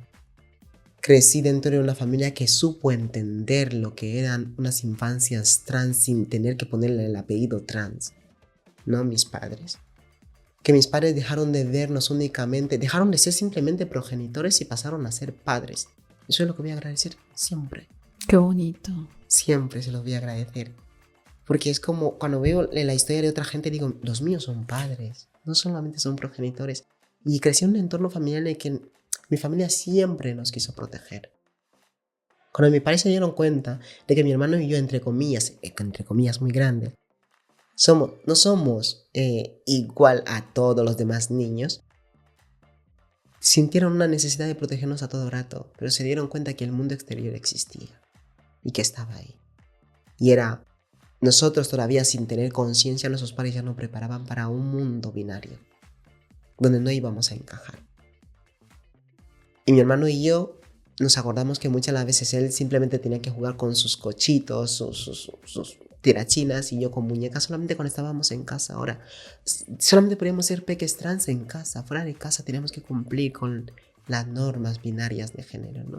crecí dentro de una familia que supo entender lo que eran unas infancias trans sin tener que ponerle el apellido trans, ¿no? Mis padres. Que mis padres dejaron de vernos únicamente, dejaron de ser simplemente progenitores y pasaron a ser padres. Eso es lo que voy a agradecer siempre. Qué bonito. Siempre se los voy a agradecer. Porque es como cuando veo la historia de otra gente, digo, los míos son padres, no solamente son progenitores. Y crecí en un entorno familiar en el que mi familia siempre nos quiso proteger. Cuando mis padres se dieron cuenta de que mi hermano y yo, entre comillas muy grandes, no somos igual a todos los demás niños, sintieron una necesidad de protegernos a todo rato, pero se dieron cuenta que el mundo exterior existía y que estaba ahí. Y era, nosotros todavía sin tener conciencia, nuestros padres ya nos preparaban para un mundo binario, donde no íbamos a encajar. Y mi hermano y yo nos acordamos que muchas las veces él simplemente tenía que jugar con sus cochitos, sus tirachinas, y yo con muñecas solamente cuando estábamos en casa. Ahora, solamente podíamos ser peques trans en casa. Fuera de casa teníamos que cumplir con las normas binarias de género, ¿no?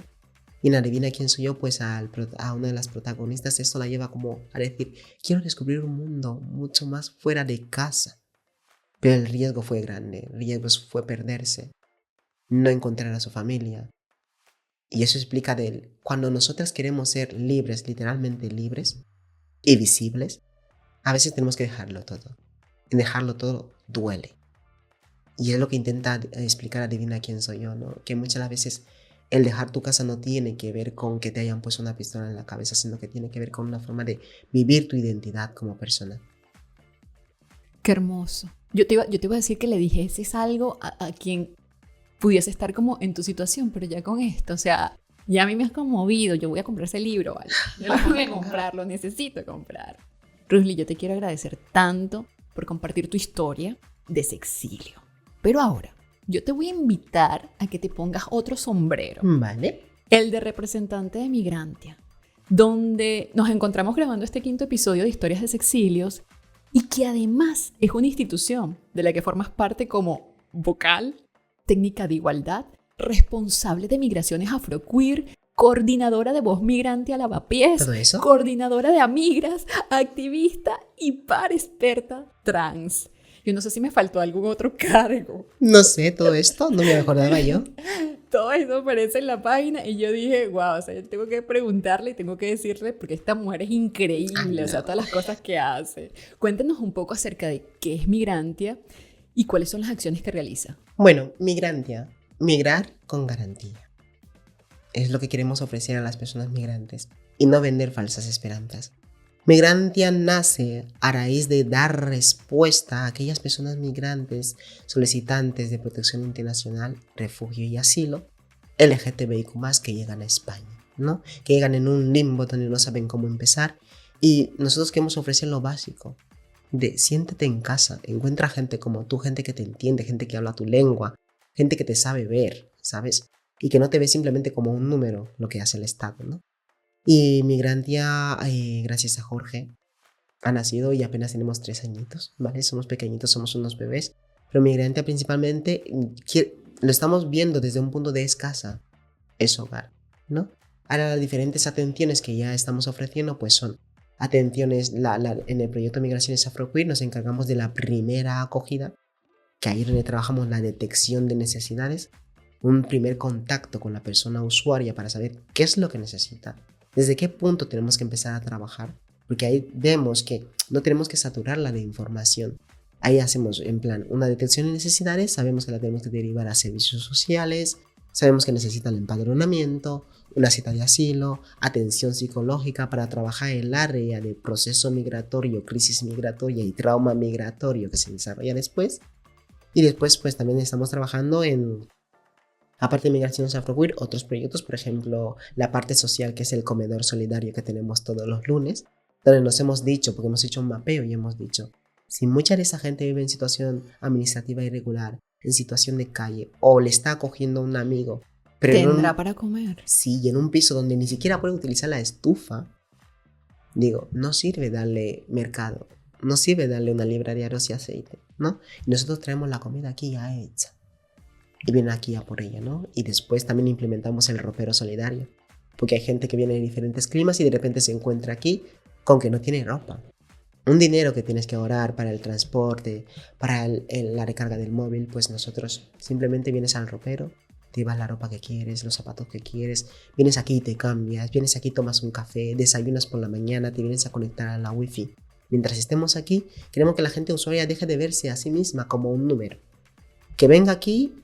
Y en Adivina quién soy yo, pues a una de las protagonistas esto la lleva como a decir, quiero descubrir un mundo mucho más fuera de casa. Pero el riesgo fue grande, el riesgo fue perderse, no encontrar a su familia. Y eso explica cuando nosotras queremos ser libres, literalmente libres y visibles, a veces tenemos que dejarlo todo. Y dejarlo todo duele. Y es lo que intenta explicar Adivina quién soy yo, ¿no? Que muchas las veces el dejar tu casa no tiene que ver con que te hayan puesto una pistola en la cabeza, sino que tiene que ver con una forma de vivir tu identidad como persona. Qué hermoso. Yo te iba a decir que le dijeses algo a quien pudiese estar como en tu situación, pero ya con esto, o sea, ya a mí me has conmovido. Yo voy a comprar ese libro, ¿vale? Yo lo voy a comprar, lo necesito comprar. Rusli, yo te quiero agradecer tanto por compartir tu historia de ese exilio. Pero ahora, yo te voy a invitar a que te pongas otro sombrero. Vale. El de representante de Migrantia, donde nos encontramos grabando este 5º episodio de Historias de Sexilios y que además es una institución de la que formas parte como vocal, técnica de igualdad, responsable de migraciones afroqueer, coordinadora de Voz Migrante a Lavapiés, ¿Todo eso? coordinadora de Amigras, activista y par experta trans. Yo no sé si me faltó algún otro cargo. No sé, todo esto no me acordaba yo. Todo eso aparece en la página y yo dije, wow, o sea, yo tengo que preguntarle y tengo que decirle porque esta mujer es increíble, o sea, todas las cosas que hace. Cuéntanos un poco acerca de qué es Migrantia y cuáles son las acciones que realiza. Bueno, Migrantia, migrar con garantía. Es lo que queremos ofrecer a las personas migrantes y no vender falsas esperanzas. Migrantia nace a raíz de dar respuesta a aquellas personas migrantes solicitantes de protección internacional, refugio y asilo, LGTBIQ+, que llegan a España, ¿no? Que llegan en un limbo donde no saben cómo empezar, y nosotros queremos ofrecer lo básico de siéntete en casa, encuentra gente como tú, gente que te entiende, gente que habla tu lengua, gente que te sabe ver, ¿sabes? Y que no te ve simplemente como un número, lo que hace el Estado, ¿no? Y Migrantia, gracias a Jorge, ha nacido y apenas tenemos 3 añitos, ¿vale? Somos pequeñitos, somos unos bebés. Pero Migrantia principalmente lo estamos viendo desde un punto de es casa, es hogar, ¿no? Ahora las diferentes atenciones que ya estamos ofreciendo pues son atenciones, en el proyecto Migraciones Afroqueer nos encargamos de la primera acogida, que ahí es donde trabajamos la detección de necesidades, un primer contacto con la persona usuaria para saber qué es lo que necesita, desde qué punto tenemos que empezar a trabajar, porque ahí vemos que no tenemos que saturarla de información. Ahí hacemos en plan una detección de necesidades, sabemos que la tenemos que derivar a servicios sociales, sabemos que necesita el empadronamiento, una cita de asilo, atención psicológica para trabajar el área de proceso migratorio, crisis migratoria y trauma migratorio que se desarrolla después. Y después pues también estamos trabajando en, aparte de Migraciones Afroqueer, otros proyectos, por ejemplo, la parte social, que es el comedor solidario que tenemos todos los lunes, donde nos hemos dicho, porque hemos hecho un mapeo y hemos dicho, si mucha de esa gente vive en situación administrativa irregular, en situación de calle, o le está acogiendo un amigo, Pero tendrá para comer. Sí, y en un piso donde ni siquiera puede utilizar la estufa, digo, no sirve darle mercado, no sirve darle una libra de arroz y aceite, ¿no? Y nosotros traemos la comida aquí ya hecha y vienen aquí a por ella, ¿no? Y después también implementamos el ropero solidario, porque hay gente que viene de diferentes climas y de repente se encuentra aquí con que no tiene ropa. Un dinero que tienes que ahorrar para el transporte, para la recarga del móvil, pues nosotros simplemente vienes al ropero, te llevas la ropa que quieres, los zapatos que quieres, vienes aquí y te cambias, vienes aquí, tomas un café, desayunas por la mañana, te vienes a conectar a la wifi. Mientras estemos aquí, queremos que la gente usuaria deje de verse a sí misma como un número. Que venga aquí,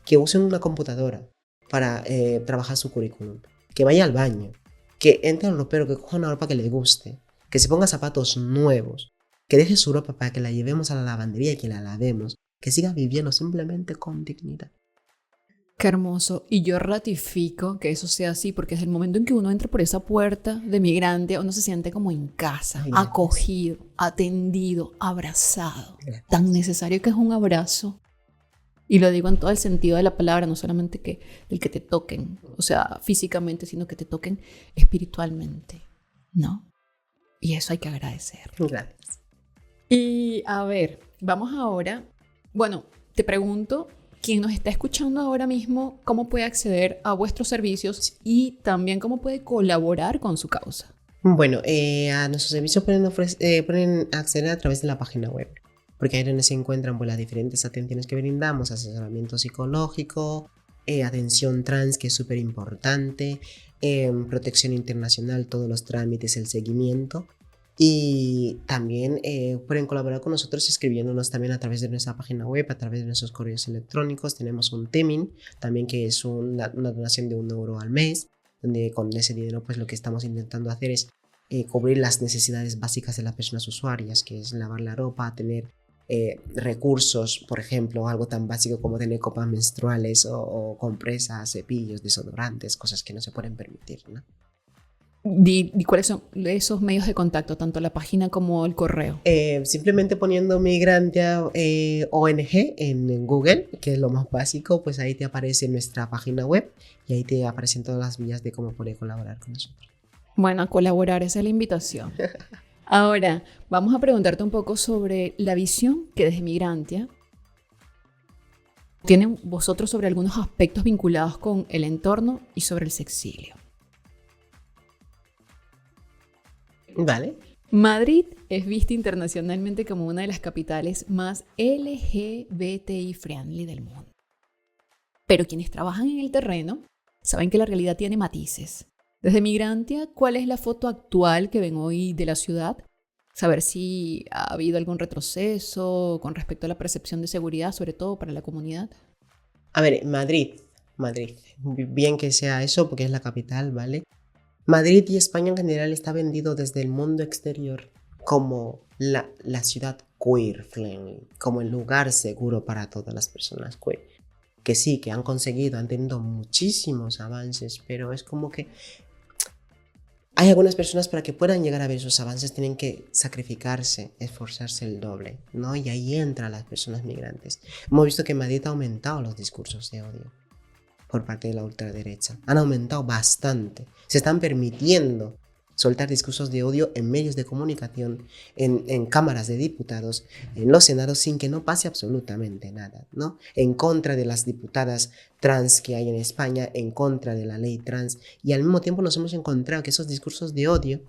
que use una computadora para trabajar su currículum, que vaya al baño, que entre al ropero, que coja una ropa que le guste, que se ponga zapatos nuevos, que deje su ropa para que la llevemos a la lavandería y que la lavemos, que siga viviendo simplemente con dignidad. Qué hermoso. Y yo ratifico que eso sea así, porque es el momento en que uno entra por esa puerta de migrante, uno se siente como en casa, Ay, acogido, atendido, abrazado. Gracias. Tan necesario que es un abrazo. Y lo digo en todo el sentido de la palabra, no solamente el que te toquen, o sea, físicamente, sino que te toquen espiritualmente, ¿no? Y eso hay que agradecer. Gracias. Y a ver, vamos ahora. Bueno, te pregunto, quien nos está escuchando ahora mismo, ¿cómo puede acceder a vuestros servicios y también cómo puede colaborar con su causa? Bueno, a nuestros servicios pueden acceder a través de la página web, porque ahí es donde se encuentran pues, las diferentes atenciones que brindamos, asesoramiento psicológico, atención trans, que es súper importante, protección internacional, todos los trámites, el seguimiento. Y también pueden colaborar con nosotros escribiéndonos también a través de nuestra página web, a través de nuestros correos electrónicos. Tenemos un Teaming, también que es una donación de €1 al mes, donde con ese dinero pues lo que estamos intentando hacer es cubrir las necesidades básicas de las personas usuarias, que es lavar la ropa, tener recursos, por ejemplo, algo tan básico como tener copas menstruales o compresas, cepillos, desodorantes, cosas que no se pueden permitir, ¿no? ¿Y cuáles son esos medios de contacto, tanto la página como el correo? Simplemente poniendo Migrantia ONG en Google, que es lo más básico, pues ahí te aparece nuestra página web y ahí te aparecen todas las vías de cómo poder colaborar con nosotros. Bueno, a colaborar, esa es la invitación. Ahora, vamos a preguntarte un poco sobre la visión que desde Migrantia tienen vosotros sobre algunos aspectos vinculados con el entorno y sobre el sexilio. Vale. Madrid es vista internacionalmente como una de las capitales más LGBTI friendly del mundo. Pero quienes trabajan en el terreno saben que la realidad tiene matices. Desde Migrantia, ¿cuál es la foto actual que ven hoy de la ciudad? Saber si ha habido algún retroceso con respecto a la percepción de seguridad, sobre todo para la comunidad. A ver, Madrid. Bien que sea eso porque es la capital, ¿vale? Madrid y España en general está vendido desde el mundo exterior como la ciudad queer friendly, como el lugar seguro para todas las personas queer. Que sí, que han tenido muchísimos avances, pero es como que hay algunas personas para que puedan llegar a ver esos avances tienen que sacrificarse, esforzarse el doble, ¿no? Y ahí entran las personas migrantes. Hemos visto que en Madrid ha aumentado los discursos de odio por parte de la ultraderecha. Han aumentado bastante. Se están permitiendo soltar discursos de odio en medios de comunicación, en cámaras de diputados, en los senados, sin que no pase absolutamente nada, ¿no? En contra de las diputadas trans que hay en España, en contra de la ley trans, y al mismo tiempo nos hemos encontrado que esos discursos de odio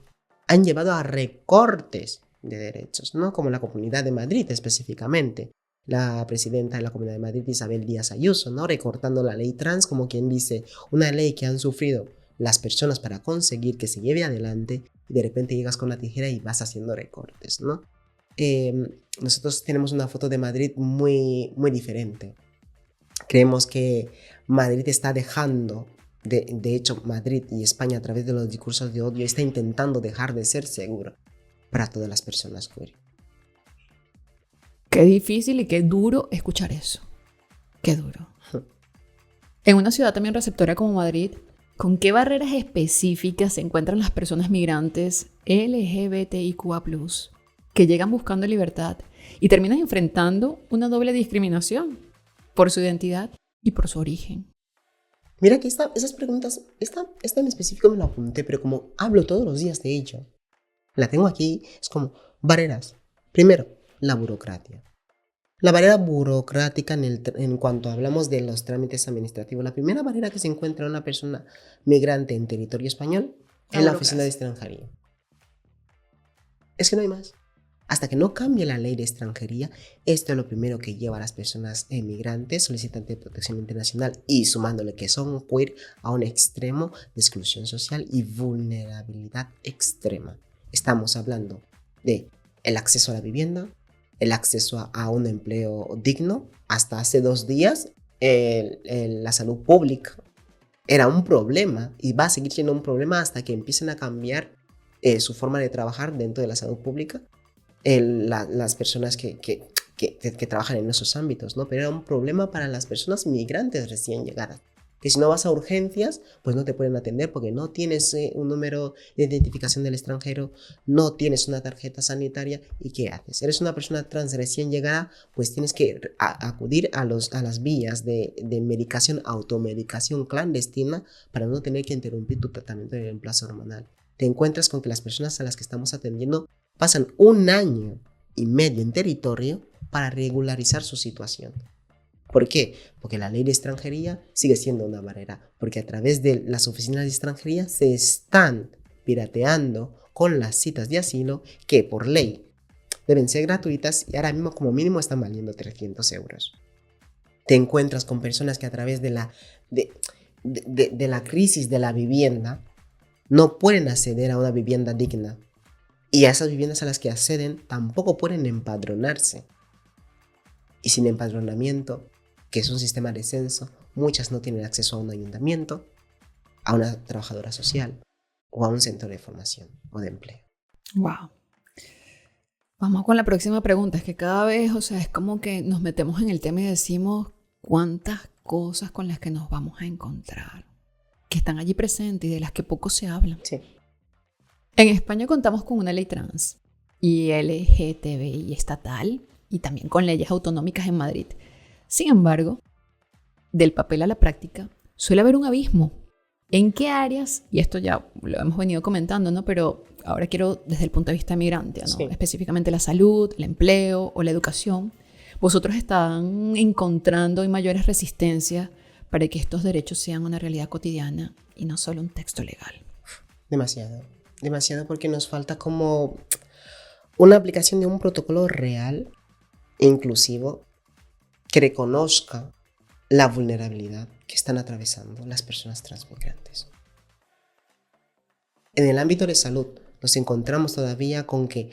han llevado a recortes de derechos, ¿no? Como la Comunidad de Madrid específicamente. La presidenta de la Comunidad de Madrid, Isabel Díaz Ayuso, ¿no? Recortando la ley trans, como quien dice, una ley que han sufrido las personas para conseguir que se lleve adelante, y de repente llegas con la tijera y vas haciendo recortes, ¿no? Nosotros tenemos una foto de Madrid muy, muy diferente. Creemos que Madrid está dejando, de hecho Madrid y España a través de los discursos de odio está intentando dejar de ser seguro para todas las personas queer. Qué difícil y qué duro escuchar eso. Qué duro. En una ciudad también receptora como Madrid, ¿con qué barreras específicas se encuentran las personas migrantes LGBTIQA+, que llegan buscando libertad y terminan enfrentando una doble discriminación por su identidad y por su origen? Mira que esas preguntas, esta en específico me la apunté, pero como hablo todos los días de ello, la tengo aquí, es como barreras. Primero, la burocracia. La barrera burocrática en cuanto hablamos de los trámites administrativos. La primera barrera que se encuentra una persona migrante en territorio español es la oficina de extranjería. Es que no hay más. Hasta que no cambie la ley de extranjería, esto es lo primero que lleva a las personas migrantes, solicitantes de protección internacional y sumándole que son queer a un extremo de exclusión social y vulnerabilidad extrema. Estamos hablando de el acceso a la vivienda, el acceso a un empleo digno. Hasta hace 2 días la salud pública era un problema y va a seguir siendo un problema hasta que empiecen a cambiar su forma de trabajar dentro de la salud pública. Las personas que trabajan en esos ámbitos, ¿no? Pero era un problema para las personas migrantes recién llegadas, que si no vas a urgencias, pues no te pueden atender porque no tienes un número de identificación del extranjero, no tienes una tarjeta sanitaria. ¿Y qué haces? Eres una persona trans recién llegada, pues tienes que acudir a las vías de medicación, automedicación clandestina para no tener que interrumpir tu tratamiento de reemplazo hormonal. Te encuentras con que las personas a las que estamos atendiendo pasan 1 año y medio en territorio para regularizar su situación. ¿Por qué? Porque la ley de extranjería sigue siendo una barrera, porque a través de las oficinas de extranjería se están pirateando con las citas de asilo que por ley deben ser gratuitas y ahora mismo como mínimo están valiendo 300 euros. Te encuentras con personas que a través de la crisis de la vivienda no pueden acceder a una vivienda digna. Y a esas viviendas a las que acceden tampoco pueden empadronarse. Y sin empadronamiento, que es un sistema de censo, muchas no tienen acceso a un ayuntamiento, a una trabajadora social o a un centro de formación o de empleo. Wow. Vamos con la próxima pregunta. Es que cada vez, es como que nos metemos en el tema y decimos cuántas cosas con las que nos vamos a encontrar, que están allí presentes y de las que poco se habla. Sí. En España contamos con una ley trans y LGTBI estatal y también con leyes autonómicas en Madrid. Sin embargo, del papel a la práctica suele haber un abismo. ¿En qué áreas? Y esto ya lo hemos venido comentando, ¿no? Pero ahora quiero desde el punto de vista migrante, ¿no? Sí. Específicamente la salud, el empleo o la educación. ¿Vosotros están encontrando hoy mayores resistencias para que estos derechos sean una realidad cotidiana y no solo un texto legal? Demasiado porque nos falta como una aplicación de un protocolo real e inclusivo que reconozca la vulnerabilidad que están atravesando las personas transmigrantes. En el ámbito de salud nos encontramos todavía con que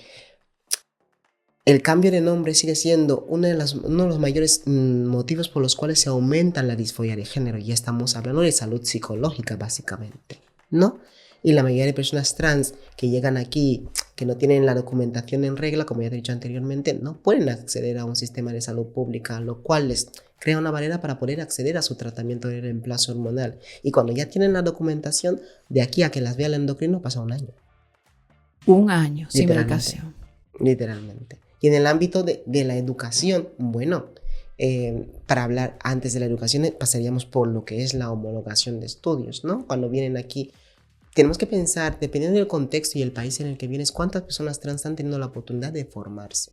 el cambio de nombre sigue siendo uno de los mayores motivos por los cuales se aumenta la disforia de género. Y estamos hablando de salud psicológica básicamente, ¿no? Y la mayoría de personas trans que llegan aquí, que no tienen la documentación en regla, como ya te he dicho anteriormente, no pueden acceder a un sistema de salud pública, lo cual les crea una barrera para poder acceder a su tratamiento de reemplazo hormonal. Y cuando ya tienen la documentación, de aquí a que las vea el endocrino pasa 1 año. 1 año sin medicación. Literalmente. Y en el ámbito de la educación, bueno, para hablar antes de la educación pasaríamos por lo que es la homologación de estudios, ¿no? Cuando vienen aquí, tenemos que pensar, dependiendo del contexto y el país en el que vienes, cuántas personas trans están teniendo la oportunidad de formarse.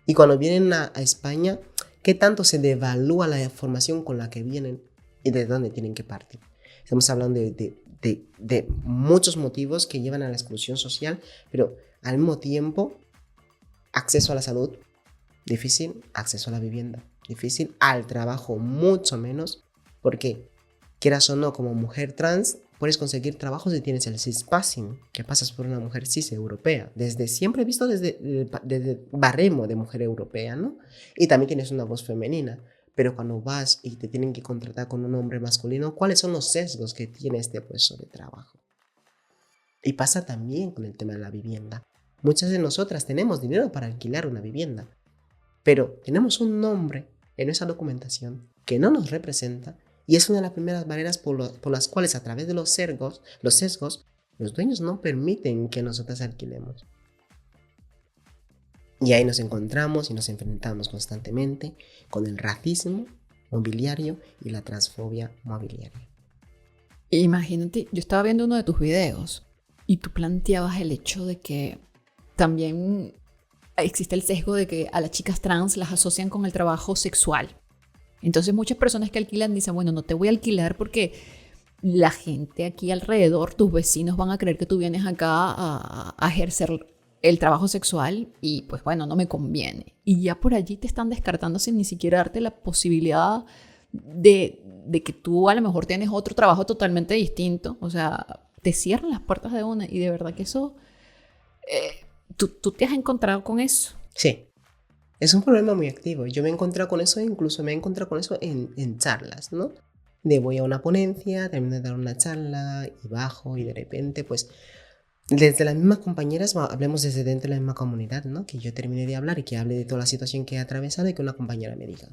Y cuando vienen a España, ¿qué tanto se devalúa la formación con la que vienen y de dónde tienen que partir? Estamos hablando de muchos motivos que llevan a la exclusión social, pero al mismo tiempo, acceso a la salud, difícil, acceso a la vivienda, difícil, al trabajo mucho menos, porque quieras o no, como mujer trans, puedes conseguir trabajo si tienes el cispassing, que pasas por una mujer cis europea. Siempre he visto desde el baremo de mujer europea, ¿no? Y también tienes una voz femenina. Pero cuando vas y te tienen que contratar con un hombre masculino, ¿cuáles son los sesgos que tiene este puesto de trabajo? Y pasa también con el tema de la vivienda. Muchas de nosotras tenemos dinero para alquilar una vivienda, pero tenemos un nombre en esa documentación que no nos representa. Y es una de las primeras barreras por las cuales a través de los sesgos, los dueños no permiten que nosotros alquilemos. Y ahí nos encontramos y nos enfrentamos constantemente con el racismo mobiliario y la transfobia mobiliaria. Imagínate, yo estaba viendo uno de tus videos y tú planteabas el hecho de que también existe el sesgo de que a las chicas trans las asocian con el trabajo sexual. Entonces muchas personas que alquilan dicen, bueno, no te voy a alquilar porque la gente aquí alrededor, tus vecinos van a creer que tú vienes acá a ejercer el trabajo sexual y pues bueno, no me conviene. Y ya por allí te están descartando sin ni siquiera darte la posibilidad de que tú a lo mejor tienes otro trabajo totalmente distinto. O sea, te cierran las puertas de una y de verdad que eso... ¿Tú te has encontrado con eso? Sí, es un problema muy activo. Yo me he encontrado con eso, incluso me he encontrado con eso en charlas, ¿no? De voy a una ponencia, termino de dar una charla y bajo y de repente, pues, desde las mismas compañeras, hablemos desde dentro de la misma comunidad, ¿no? Que yo termine de hablar y que hable de toda la situación que he atravesado y que una compañera me diga,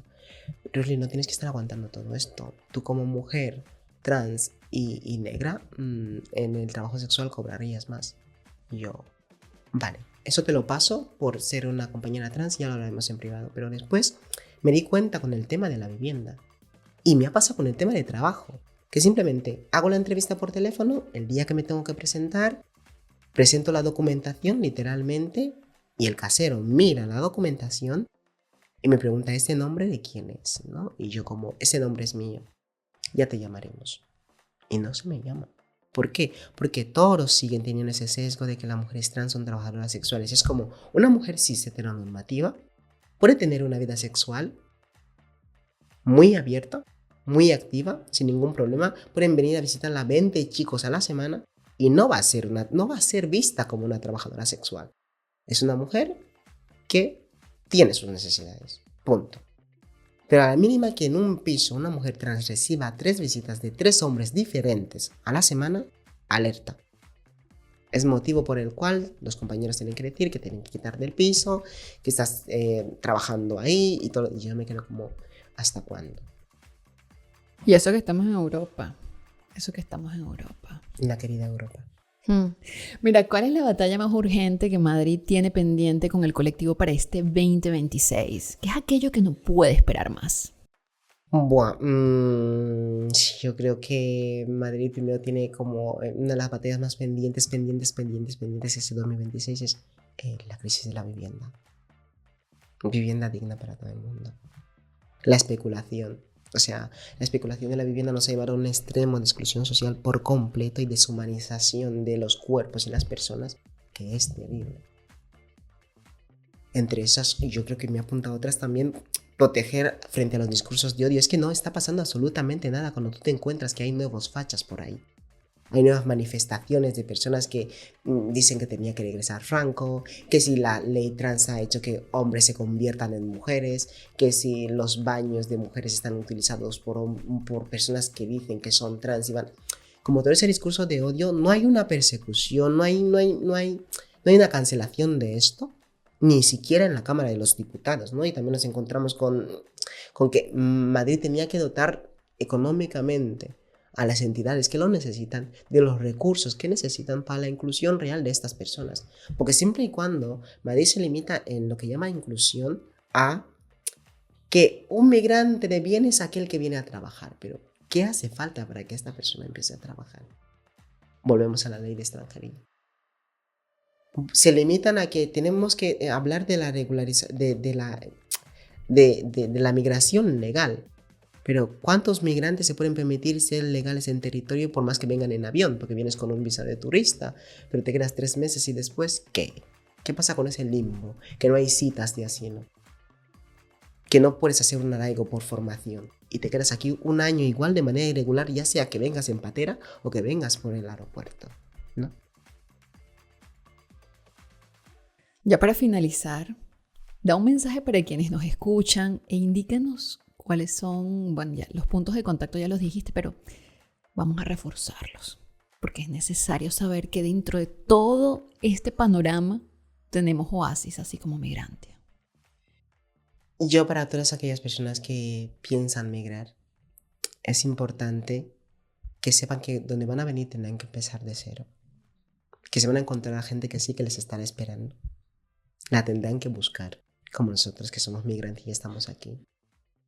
Rosly, no tienes que estar aguantando todo esto. Tú como mujer trans y negra, en el trabajo sexual cobrarías más. Y yo, vale, eso te lo paso por ser una compañera trans, ya lo hablaremos en privado. Pero después me di cuenta con el tema de la vivienda. Y me ha pasado con el tema de trabajo. Que simplemente hago la entrevista por teléfono, el día que me tengo que presentar, presento la documentación literalmente y el casero mira la documentación y me pregunta, ¿ese nombre de quién es? ¿No? Y yo como, ese nombre es mío, ya te llamaremos. Y no se me llama. ¿Por qué? Porque todos siguen teniendo ese sesgo de que las mujeres trans son trabajadoras sexuales. Es como una mujer cis heteronormativa puede tener una vida sexual muy abierta, muy activa, sin ningún problema. Pueden venir a visitarla 20 chicos a la semana y no va a ser vista como una trabajadora sexual. Es una mujer que tiene sus necesidades. Punto. Pero a la mínima que en un piso una mujer trans reciba 3 visitas de 3 hombres diferentes a la semana, alerta. Es motivo por el cual los compañeros tienen que decir que tienen que quitar del piso, que estás trabajando ahí y todo. Y yo me quedo como, ¿hasta cuándo? Y eso que estamos en Europa. Eso que estamos en Europa. La querida Europa. Mira, ¿cuál es la batalla más urgente que Madrid tiene pendiente con el colectivo para este 2026? ¿Qué es aquello que no puede esperar más? Buah, yo creo que Madrid primero tiene como una de las batallas más pendientes ese 2026 es la crisis de la vivienda. Vivienda digna para todo el mundo. La especulación. O sea, la especulación de la vivienda nos ha llevado a un extremo de exclusión social por completo y deshumanización de los cuerpos y las personas que es terrible. Entre esas, yo creo que me he apuntado otras también, proteger frente a los discursos de odio. Es que no está pasando absolutamente nada cuando tú te encuentras que hay nuevos fachas por ahí. Hay nuevas manifestaciones de personas que dicen que tenía que regresar Franco, que si la ley trans ha hecho que hombres se conviertan en mujeres, que si los baños de mujeres están utilizados por personas que dicen que son trans y van... Como todo ese discurso de odio, no hay una persecución, no hay una cancelación de esto, ni siquiera en la Cámara de los Diputados, ¿no? Y también nos encontramos con que Madrid tenía que dotar económicamente a las entidades que lo necesitan de los recursos que necesitan para la inclusión real de estas personas. Porque siempre y cuando Madrid se limita en lo que llama inclusión a que un migrante de bien es aquel que viene a trabajar, pero ¿qué hace falta para que esta persona empiece a trabajar? Volvemos a la ley de extranjería. Se limitan a que tenemos que hablar de la regularización, de la migración legal. Pero ¿cuántos migrantes se pueden permitir ser legales en territorio por más que vengan en avión? Porque vienes con un visa de turista, pero te quedas 3 meses y después, ¿qué? ¿Qué pasa con ese limbo? Que no hay citas de asilo. Que no puedes hacer un arraigo por formación. Y te quedas aquí un año igual de manera irregular, ya sea que vengas en patera o que vengas por el aeropuerto, ¿no? Ya para finalizar, da un mensaje para quienes nos escuchan e indícanos cuáles son, bueno, ya los puntos de contacto ya los dijiste, pero vamos a reforzarlos, porque es necesario saber que dentro de todo este panorama tenemos oasis, así como migrante. Yo, para todas aquellas personas que piensan migrar, es importante que sepan que donde van a venir tendrán que empezar de cero, que se van a encontrar a gente que sí que les estará esperando, la tendrán que buscar, como nosotros que somos migrantes y estamos aquí.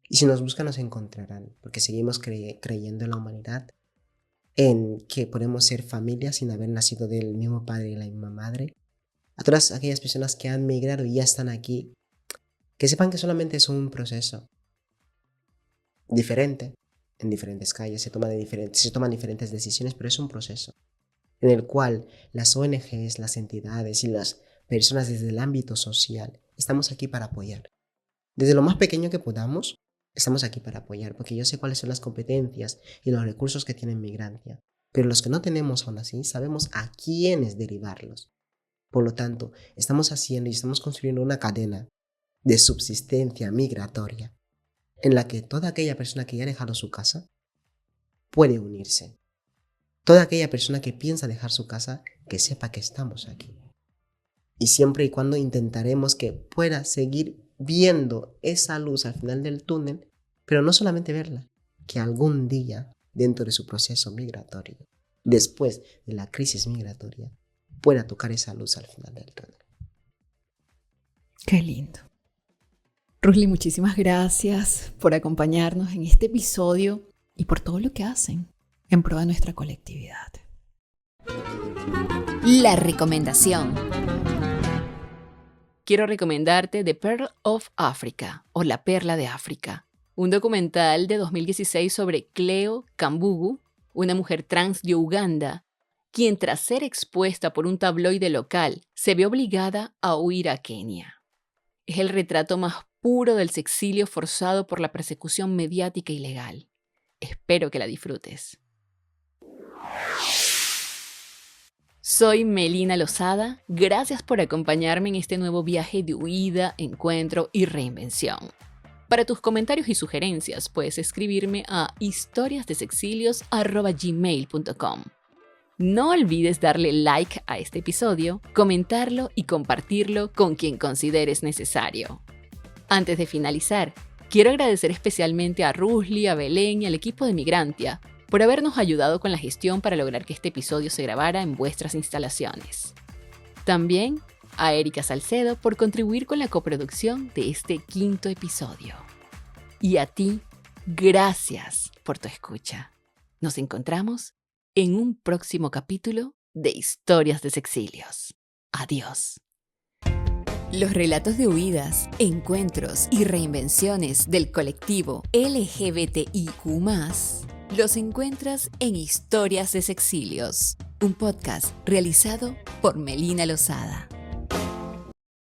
Y si nos buscan, nos encontrarán, porque seguimos creyendo en la humanidad, en que podemos ser familia sin haber nacido del mismo padre y la misma madre. A todas aquellas personas que han migrado y ya están aquí, que sepan que solamente es un proceso diferente, en diferentes calles, se toman diferentes decisiones, pero es un proceso en el cual las ONGs, las entidades y las personas desde el ámbito social estamos aquí para apoyar. Desde lo más pequeño que podamos, estamos aquí para apoyar, porque yo sé cuáles son las competencias y los recursos que tiene Migrantia, pero los que no tenemos aún así, sabemos a quiénes derivarlos. Por lo tanto, estamos haciendo y estamos construyendo una cadena de subsistencia migratoria en la que toda aquella persona que ya ha dejado su casa puede unirse. Toda aquella persona que piensa dejar su casa, que sepa que estamos aquí. Y siempre y cuando intentaremos que pueda seguir viendo esa luz al final del túnel, pero no solamente verla, que algún día, dentro de su proceso migratorio, después de la crisis migratoria, pueda tocar esa luz al final del túnel. Qué lindo. Rusli, muchísimas gracias por acompañarnos en este episodio y por todo lo que hacen en pro de nuestra colectividad. La recomendación. Quiero recomendarte The Pearl of Africa, o La Perla de África, un documental de 2016 sobre Cleo Kambugu, una mujer trans de Uganda, quien tras ser expuesta por un tabloide local, se vio obligada a huir a Kenia. Es el retrato más puro del sexilio forzado por la persecución mediática y legal. Espero que la disfrutes. Soy Melina Lozada, gracias por acompañarme en este nuevo viaje de huida, encuentro y reinvención. Para tus comentarios y sugerencias puedes escribirme a historiasdesexilios@gmail.com. No olvides darle like a este episodio, comentarlo y compartirlo con quien consideres necesario. Antes de finalizar, quiero agradecer especialmente a Rusli, a Belén y al equipo de Migrantia por habernos ayudado con la gestión para lograr que este episodio se grabara en vuestras instalaciones. También a Erika Salcedo por contribuir con la coproducción de este 5º episodio. Y a ti, gracias por tu escucha. Nos encontramos en un próximo capítulo de Historias de Sexilios. Adiós. Los relatos de huidas, encuentros y reinvenciones del colectivo LGBTIQ+, los encuentras en Historias de Sexilios, un podcast realizado por Melina Lozada.